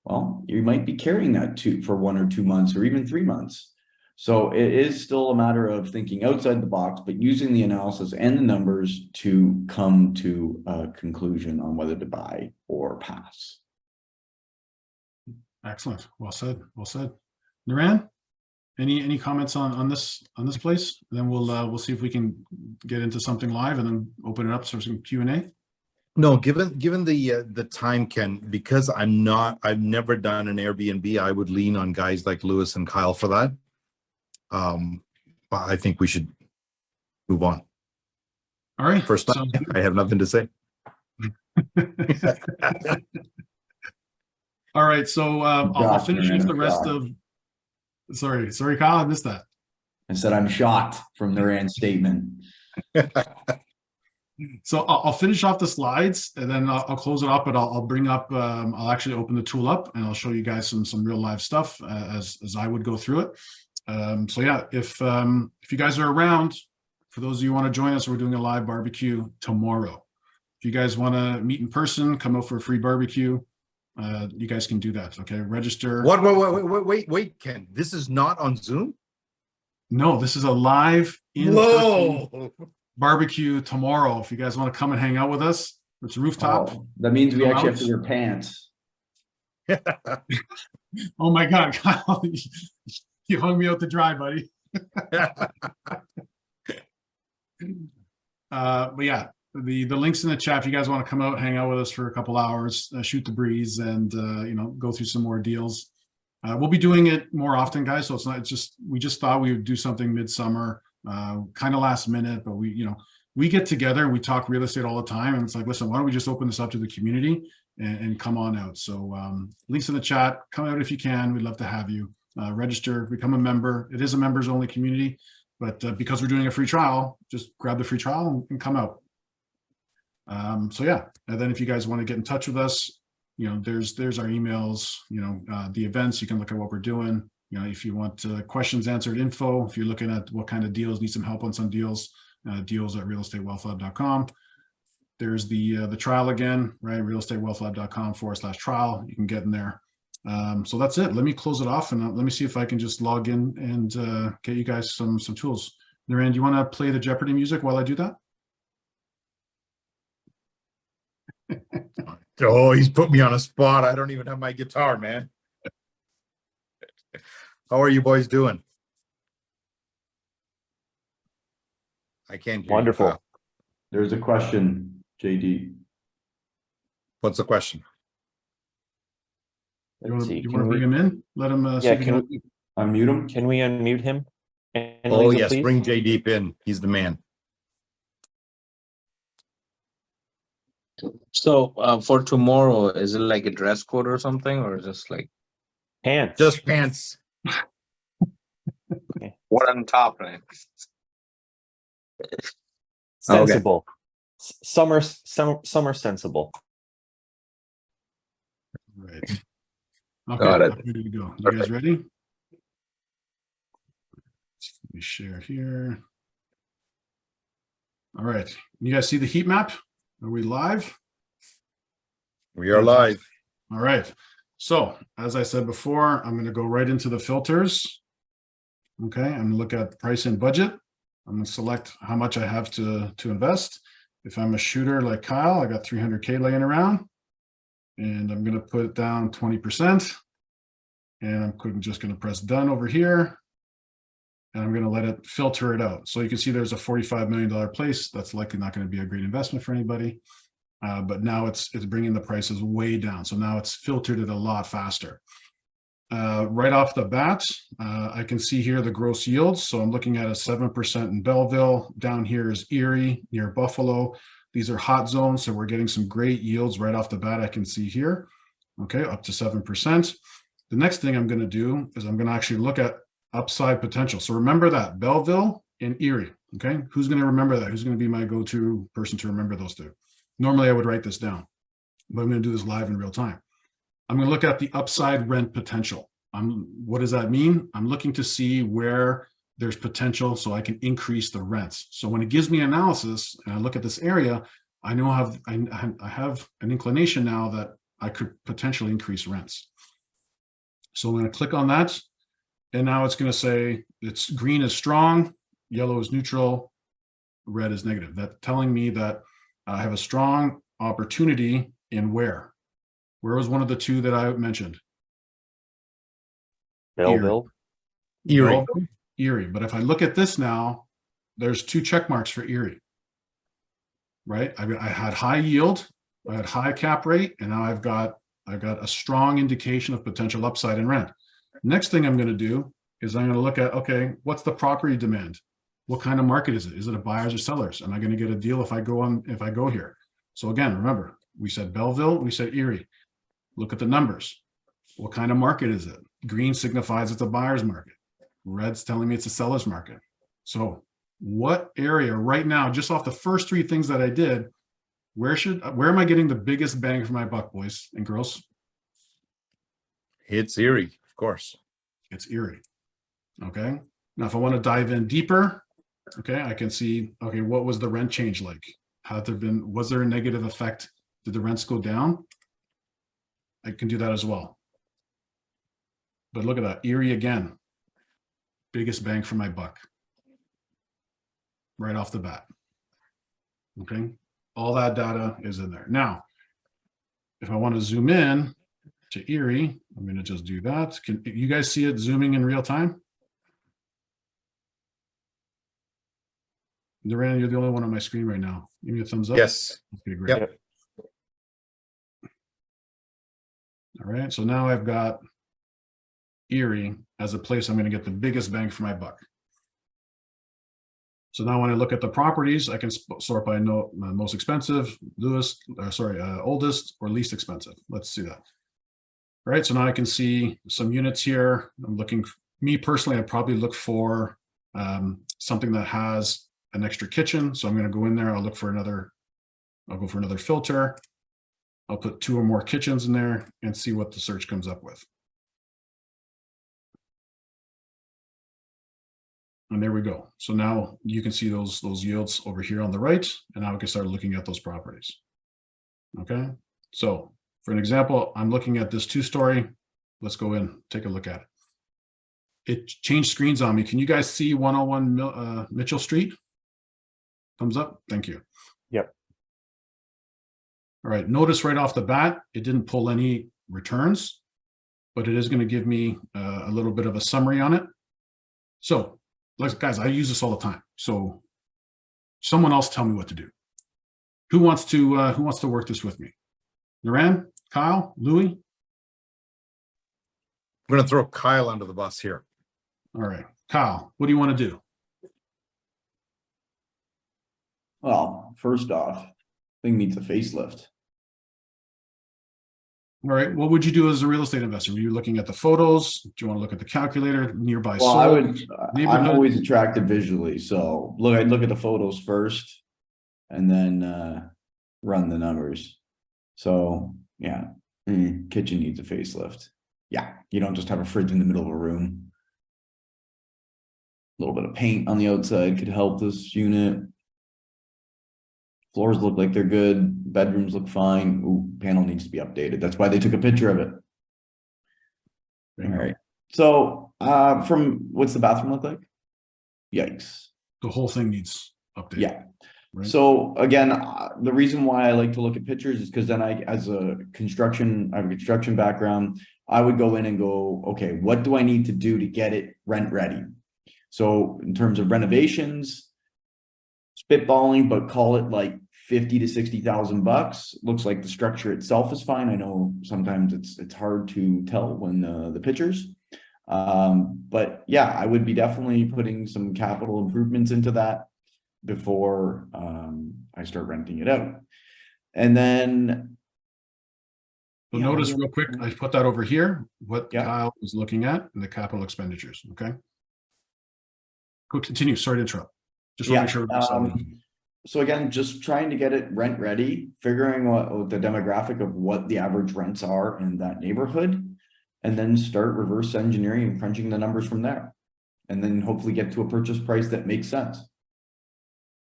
well, you might be carrying that for 1 or 2 months or even 3 months. So it is still a matter of thinking outside the box, but using the analysis and the numbers to come to a conclusion on whether to buy or pass. Excellent. Well said. Well said. Naran, any comments on this place? And then we'll see if we can get into something live and then open it up for some Q&A. No, given the time, Ken, because I've never done an Airbnb, I would lean on guys like Lewis and Kyle for that. I think we should move on. All right. First time, I have nothing to say. All right. So I'll finish off the rest of. Sorry, Kyle, I missed that. I said I'm shocked from Naran's statement. So I'll finish off the slides and then I'll close it up, but I'll bring up, I'll actually open the tool up and I'll show you guys some real live stuff as I would go through it. So yeah, if you guys are around, for those of you who want to join us, we're doing a live barbecue tomorrow. If you guys want to meet in person, come out for a free barbecue, you guys can do that. Okay, register. Wait, Ken, this is not on Zoom? No, this is a live in-person barbecue tomorrow. If you guys want to come and hang out with us, it's rooftop. Oh, that means we actually have to wear pants. Oh my God, Kyle, you hung me out to dry, buddy. But yeah, the link's in the chat. If you guys want to come out, hang out with us for a couple hours, shoot the breeze, and go through some more deals. We'll be doing it more often, guys. So it's not. It's just we just thought we would do something midsummer, kind of last minute. But we get together and we talk real estate all the time, and it's like, listen, why don't we just open this up to the community and come on out? So links in the chat. Come out if you can. We'd love to have you. Register, become a member. It is a members only community, but because we're doing a free trial, just grab the free trial and come out. So yeah, and then if you guys want to get in touch with us, there's our emails, the events, you can look at what we're doing. If you want questions answered, info, if you're looking at what kind of deals, need some help on some deals, deals at realestatewealthlab.com. There's the trial again, right? realestatewealthlab.com/trial. You can get in there. So that's it. Let me close it off and let me see if I can just log in and get you guys some tools. Naran, do you want to play the Jeopardy music while I do that? Oh, he's put me on a spot. I don't even have my guitar, man. How are you boys doing? I can't hear Wonderful. you. There's a question, JD. What's the question? Let's see. You Can want to bring we, him in? Let him. see yeah, if he can, can- Unmute him. can we unmute him? And Oh, Lisa, yes, please? bring Jay Deep in. He's the man. So for tomorrow, is it like a dress code or something, or just like Pants. Just pants. what on top, right? sensible. Summer sensible. Right. Okay, Got it. I'm ready to go. You guys ready? Let me share here. All right. You guys see the heat map? Are we live? We are live. All right. So as I said before, I'm going to go right into the filters. Okay. I'm going to look at price and budget. I'm going to select how much I have to invest. If I'm a shooter like Kyle, I got 300K laying around, and I'm going to put it down 20%. And I'm just going to press done over here. And I'm going to let it filter it out. So you can see there's a $45 million place. That's likely not going to be a great investment for anybody. But now it's bringing the prices way down. So now it's filtered it a lot faster. Right off the bat, I can see here the gross yields. So I'm looking at a 7% in Belleville. Down here is Erie, near Buffalo. These are hot zones, so we're getting some great yields right off the bat. I can see here, okay, up to 7%. The next thing I'm going to do is I'm going to actually look at upside potential. So remember that, Belleville and Erie, okay? Who's going to remember that? Who's going to be my go-to person to remember those two? Normally I would write this down, but I'm going to do this live in real time. I'm going to look at the upside rent potential. What does that mean? I'm looking to see where there's potential so I can increase the rents. So when it gives me analysis and I look at this area, I know I have an inclination now that I could potentially increase rents. So I'm going to click on that. And now it's going to say it's green is strong, yellow is neutral, red is negative. That's telling me that I have a strong opportunity in where? Where was one of the two that I mentioned? Belleville. Erie. Erie. But if I look at this now, there's two check marks for Erie, right? I had high yield, I had high cap rate, and now I've got a strong indication of potential upside in rent. Next thing I'm going to do is I'm going to look at, okay, what's the property demand? What kind of market is it? Is it a buyers or sellers? Am I going to get a deal if I go here? So again, remember, we said Belleville, we said Erie. Look at the numbers. What kind of market is it? Green signifies it's a buyer's market. Red's telling me it's a seller's market. So what area right now, just off the first three things that I did, where am I getting the biggest bang for my buck, boys and girls? It's Erie, of course. It's Erie. Okay. Now, if I want to dive in deeper, okay, I can see, okay, what was the rent change like? Was there a negative effect? Did the rents go down? I can do that as well. But look at that, Erie again. Biggest bang for my buck. Right off the bat. Okay. All that data is in there. Now, if I want to zoom in to Erie, I'm going to just do that. Can you guys see it zooming in real time? Duran, you're the only one on my screen right now. Give me a thumbs up. Yes. Okay, great. Yep. All right. So now I've got Erie as a place I'm going to get the biggest bang for my buck. So now when I look at the properties, I can sort by most expensive, oldest or least expensive. Let's see that. All right. So now I can see some units here. I'm looking, me personally, I'd probably look for something that has an extra kitchen. So I'm going to go in there. I'll go for another filter. I'll put 2 or more kitchens in there and see what the search comes up with. And there we go. So now you can see those yields over here on the right, and now we can start looking at those properties. Okay. So for an example, I'm looking at this 2-story. Let's go in, take a look at it. It changed screens on me. Can you guys see 101 Mitchell Street? Thumbs up. Thank you. Yep. All right. Notice right off the bat, it didn't pull any returns, but it is going to give me a little bit of a summary on it. So, guys, I use this all the time. So, someone else tell me what to do. Who wants to work this with me? Naran, Kyle, Louis? I'm gonna throw Kyle under the bus here. All right, Kyle, what do you want to do? Well, first off, thing needs a facelift. All right, what would you do as a real estate investor? Were you looking at the photos? Do you want to look at the calculator, nearby Well, I sold, would, I'm neighborhood? always attracted visually, so I'd look at the photos first and then run the numbers. So yeah, kitchen needs a facelift. Yeah, you don't just have a fridge in the middle of a room. A little bit of paint on the outside could help this unit. Floors look like they're good. Bedrooms look fine. Ooh, panel needs to be updated. That's why they took a picture of it. All right. So from what's the bathroom look like? Yikes. The whole thing needs updated. Yeah. Right. So again, the reason why I like to look at pictures is because then I have a construction background. I would go in and go, okay, what do I need to do to get it rent ready? So in terms of renovations, spitballing, but call it like 50 to 60,000 bucks. Looks like the structure itself is fine. I know sometimes it's hard to tell when the pictures. But yeah, I would be definitely putting some capital improvements into that before I start renting it out. And then So notice real quick, I put that over here, what Yeah. Kyle is looking at in the capital expenditures, okay? Go continue, sorry to interrupt. Just want to make sure. we're solid. So again, just trying to get it rent ready, figuring what the demographic of what the average rents are in that neighborhood, and then start reverse engineering and crunching the numbers from there. And then hopefully get to a purchase price that makes sense.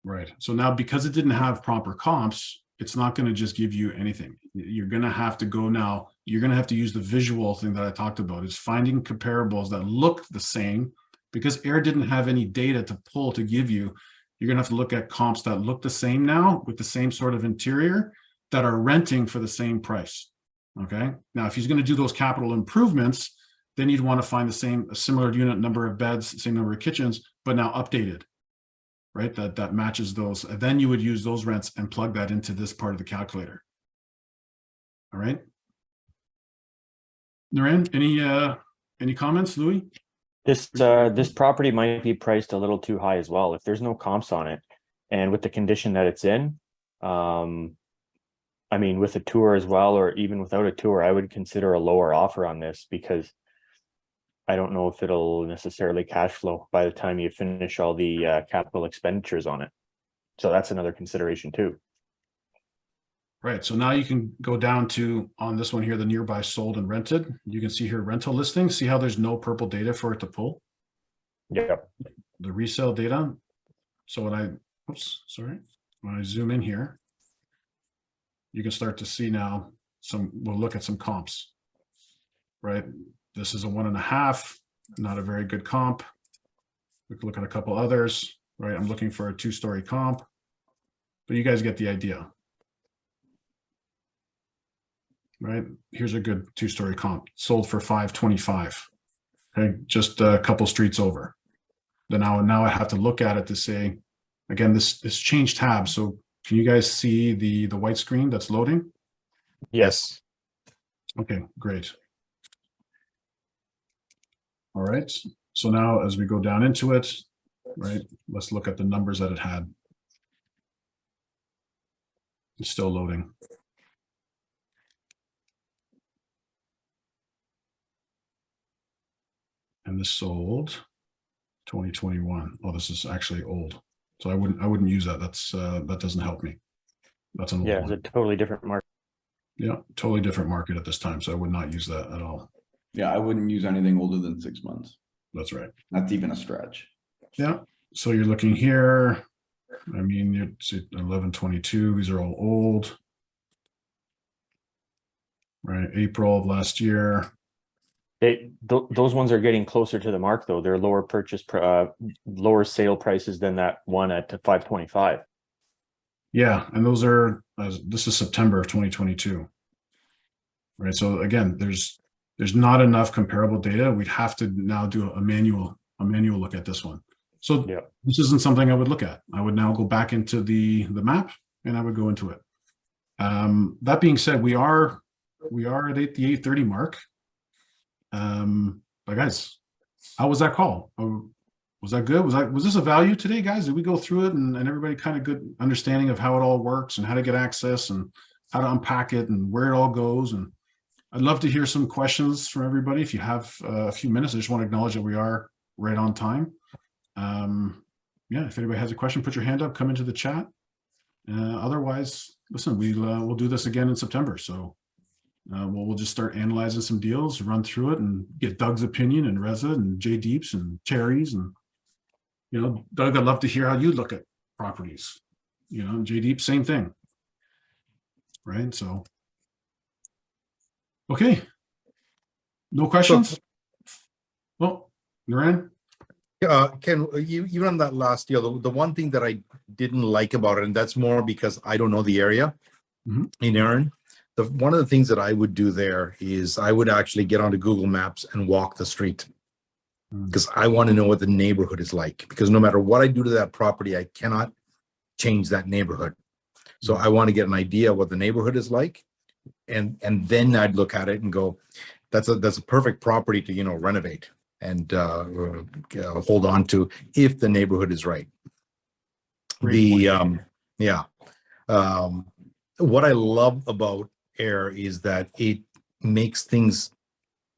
Right, so now because it didn't have proper comps, it's not going to just give you anything. You're going to have to go now, you're going to have to use the visual thing that I talked about, is finding comparables that look the same, because AIR didn't have any data to pull to give you. You're going to have to look at comps that look the same now with the same sort of interior that are renting for the same price. Okay. Now, if he's going to do those capital improvements, then you'd want to find a similar unit number of beds, same number of kitchens, but now updated, right? That matches those. And then you would use those rents and plug that into this part of the calculator. All right. Naren, any comments, Louis? This property might be priced a little too high as well. If there's no comps on it, and with the condition that it's in, I mean, with a tour as well, or even without a tour, I would consider a lower offer on this, because I don't know if it'll necessarily cash flow by the time you finish all the capital expenditures on it. So that's another consideration too. Right, so now you can go down to, on this one here, the nearby sold and rented. You can see here rental listings. See how there's no purple data for it to pull? Yeah. The resale data. So when I zoom in here, you can start to see now we'll look at some comps, right? This is a 1.5, not a very good comp. We can look at a couple others, right? I'm looking for a 2-story comp, but you guys get the idea. Right, here's a good 2-story comp, sold for $525. Okay, just a couple streets over. Then now I have to look at it to say, again, this changed tab. So can you guys see the white screen that's loading? Yes. Okay, great. All right, so now as we go down into it, right, let's look at the numbers that it had. It's still loading. And this sold 2021. Oh, this is actually old. So I wouldn't use that. That doesn't help me. That's an old Yeah, one. it's a totally different market. Yeah, totally different market at this time. So I would not use that at all. Yeah, I wouldn't use anything older than 6 months. That's right. That's even a stretch. Yeah. So you're looking here. I mean, it's 11/22. These are all old. Right. April of last year. Those ones are getting closer to the mark though. They're lower sale prices than that one at 525. Yeah, and those are this is September of 2022. Right. So again, there's not enough comparable data. We'd have to now do a manual look at this one. So yeah, this isn't something I would look at. I would now go back into the map and I would go into it. That being said, we are at the 8:30 mark. But guys, how was that call? Was that good? Was this a value today, guys? Did we go through it and everybody kind of good understanding of how it all works and how to get access and how to unpack it and where it all goes? And I'd love to hear some questions from everybody. If you have a few minutes, I just want to acknowledge that we are right on time. Yeah, if anybody has a question, put your hand up, come into the chat. Otherwise, listen, we'll do this again in September. So we'll just start analyzing some deals, run through it, and get Doug's opinion and Reza and Jay Deeps and Terry's. And, you know, Doug, I'd love to hear how you look at properties. You know, Jay Deeps, same thing. Right. So, okay. No questions? Well, Naran? Ken, even on that last deal, the one thing that I didn't like about it, and that's more because I don't know the area in Erin, one of the things that I would do there is I would actually get onto Google Maps and walk the street because I want to know what the neighborhood is like, because no matter what I do to that property, I cannot change that neighborhood. So I want to get an idea of what the neighborhood is like, and then I'd look at it and go, that's a perfect property to, you know, renovate and hold on to if the neighborhood is right. What I love about Air is that it makes things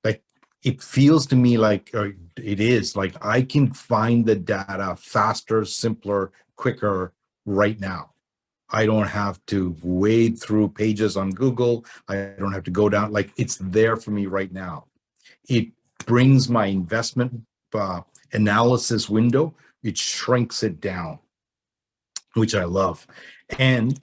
like, it feels to me like, or it is like, I can find the data faster, simpler, quicker right now. I don't have to wade through pages on Google. I don't have to go down, like, it's there for me right now. It brings my investment analysis window, it shrinks it down, which I love. And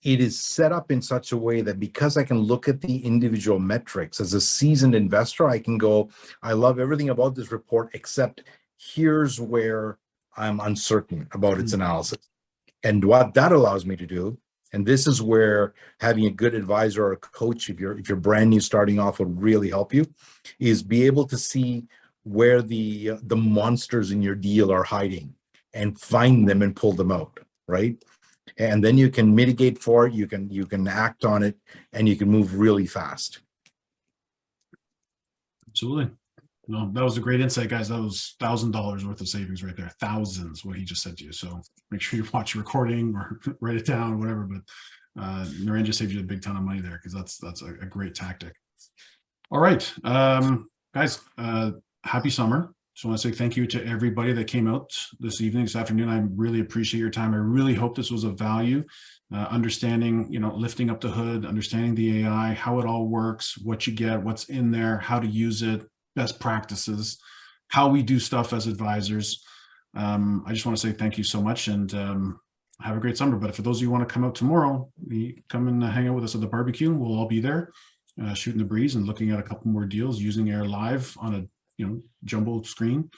it is set up in such a way that because I can look at the individual metrics as a seasoned investor, I can go, I love everything about this report, except here's where I'm uncertain about its analysis. And what that allows me to do, and this is where having a good advisor or a coach, if you're brand new starting off, would really help you, is be able to see where the monsters in your deal are hiding and find them and pull them out, right? And then you can mitigate for it, you can act on it, and you can move really fast. Absolutely. No, that was a great insight, guys. That was $1,000 worth of savings right there. Thousands, what he just said to you. So make sure you watch the recording or write it down or whatever. But Naran just saved you a big ton of money there, because that's a great tactic. All right, guys, happy summer. So I want to say thank you to everybody that came out this evening, this afternoon. I really appreciate your time. I really hope this was of value. Understanding, you know, lifting up the hood, understanding the AI, how it all works, what you get, what's in there, how to use it, best practices, how we do stuff as advisors. I just want to say thank you so much, and have a great summer. But for those of you who want to come out tomorrow, come and hang out with us at the barbecue. We'll all be there, shooting the breeze and looking at a couple more deals using Air Live on a jumbo screen.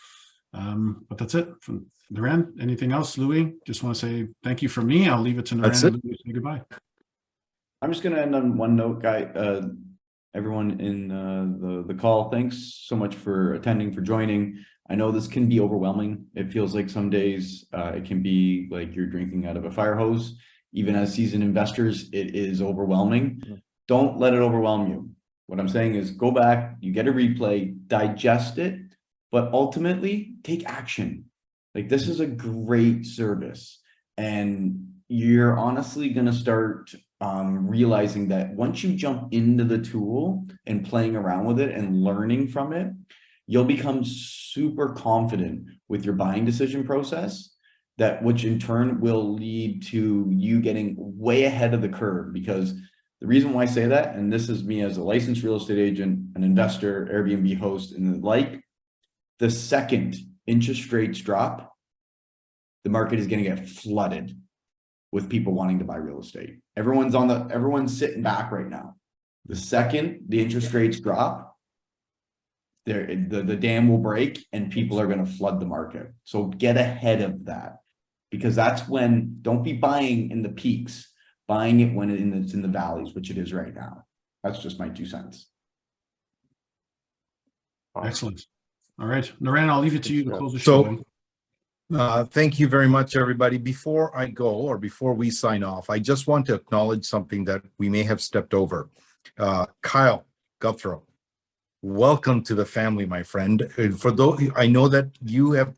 But that's it. From Naran, anything else? Louis, just want to say thank you from me. I'll leave it to Naran and Louis to say goodbye. I'm just going to end on one note, guy. Everyone in the call, thanks so much for attending, for joining. I know this can be overwhelming. It feels like some days it can be like you're drinking out of a fire hose. Even as seasoned investors, it is overwhelming. Don't let it overwhelm you. What I'm saying is go back, you get a replay, digest it, but ultimately take action. Like, this is a great service, and you're honestly going to start realizing that once you jump into the tool and playing around with it and learning from it, you'll become super confident with your buying decision process, that which in turn will lead to you getting way ahead of the curve. Because the reason why I say that, and this is me as a licensed real estate agent, an investor, Airbnb host, and the like, the second interest rates drop, the market is going to get flooded with people wanting to buy real estate. Everyone's sitting back right now. The second the interest rates drop, the dam will break and people are going to flood the market. So get ahead of that, because that's when, don't be buying in the peaks, buying it when it's in the valleys, which it is right now. That's just my 2 cents. Excellent. All right, Naran, I'll leave it to you to close the show. Thank you very much, everybody. Before I go, or before we sign off, I just want to acknowledge something that we may have stepped over. Kyle Guthrow, welcome to the family, my friend. For those, I know that you have,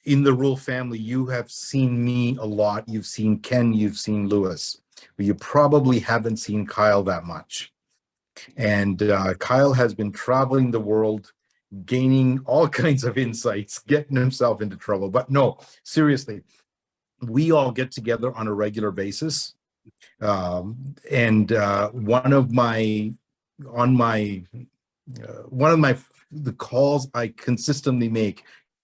in the REWL family, you have seen me a lot. You've seen Ken, you've seen Lewis, but you probably haven't seen Kyle that much. And Kyle has been traveling the world, gaining all kinds of insights, getting himself into trouble. But no, seriously, we all get together on a regular basis. The calls I consistently make,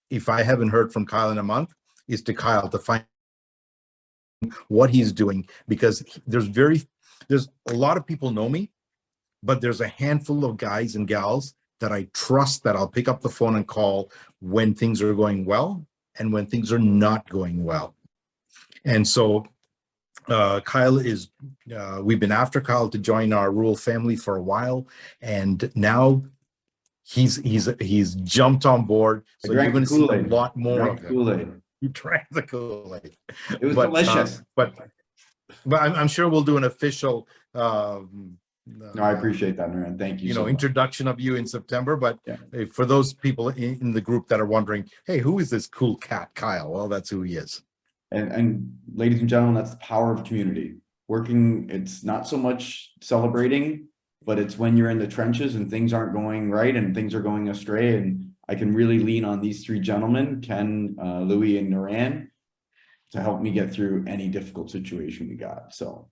if I haven't heard from Kyle in a month, is to Kyle to find what he's doing, because there's a lot of people know me, but there's a handful of guys and gals that I trust that I'll pick up the phone and call when things are going well and when things are not going well. And so Kyle is, we've been after Kyle to join our REWL family for a while, and now he's jumped on board. So you're going to see a lot more of him. You drank the Kool-Aid. It was delicious. But I'm sure we'll do an official No, I appreciate that, Naren. Thank you. You know, introduction of you in September. But for those people in the group that are wondering, hey, who is this cool cat, Kyle? Well, that's who he is. And ladies and gentlemen, that's the power of community. Working, it's not so much celebrating, but it's when you're in the trenches and things aren't going right and things are going astray. And I can really lean on these three gentlemen, Ken, Louis, and Naren, to help me get through any difficult situation we got. So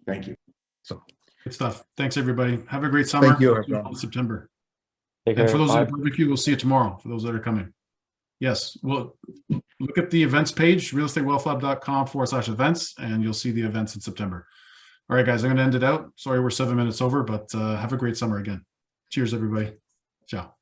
thank you. So good stuff. Thanks, everybody. Have a great summer. Thank you, In September. Take And care. for those Bye. that are barbecue, we'll see you tomorrow. For those that are coming. Yes, well, look at the events page, realestatewealthlab.com/events, and you'll see the events in September. All right, guys, I'm going to end it out. Sorry, we're 7 minutes over, but have a great summer again. Cheers, everybody. Ciao.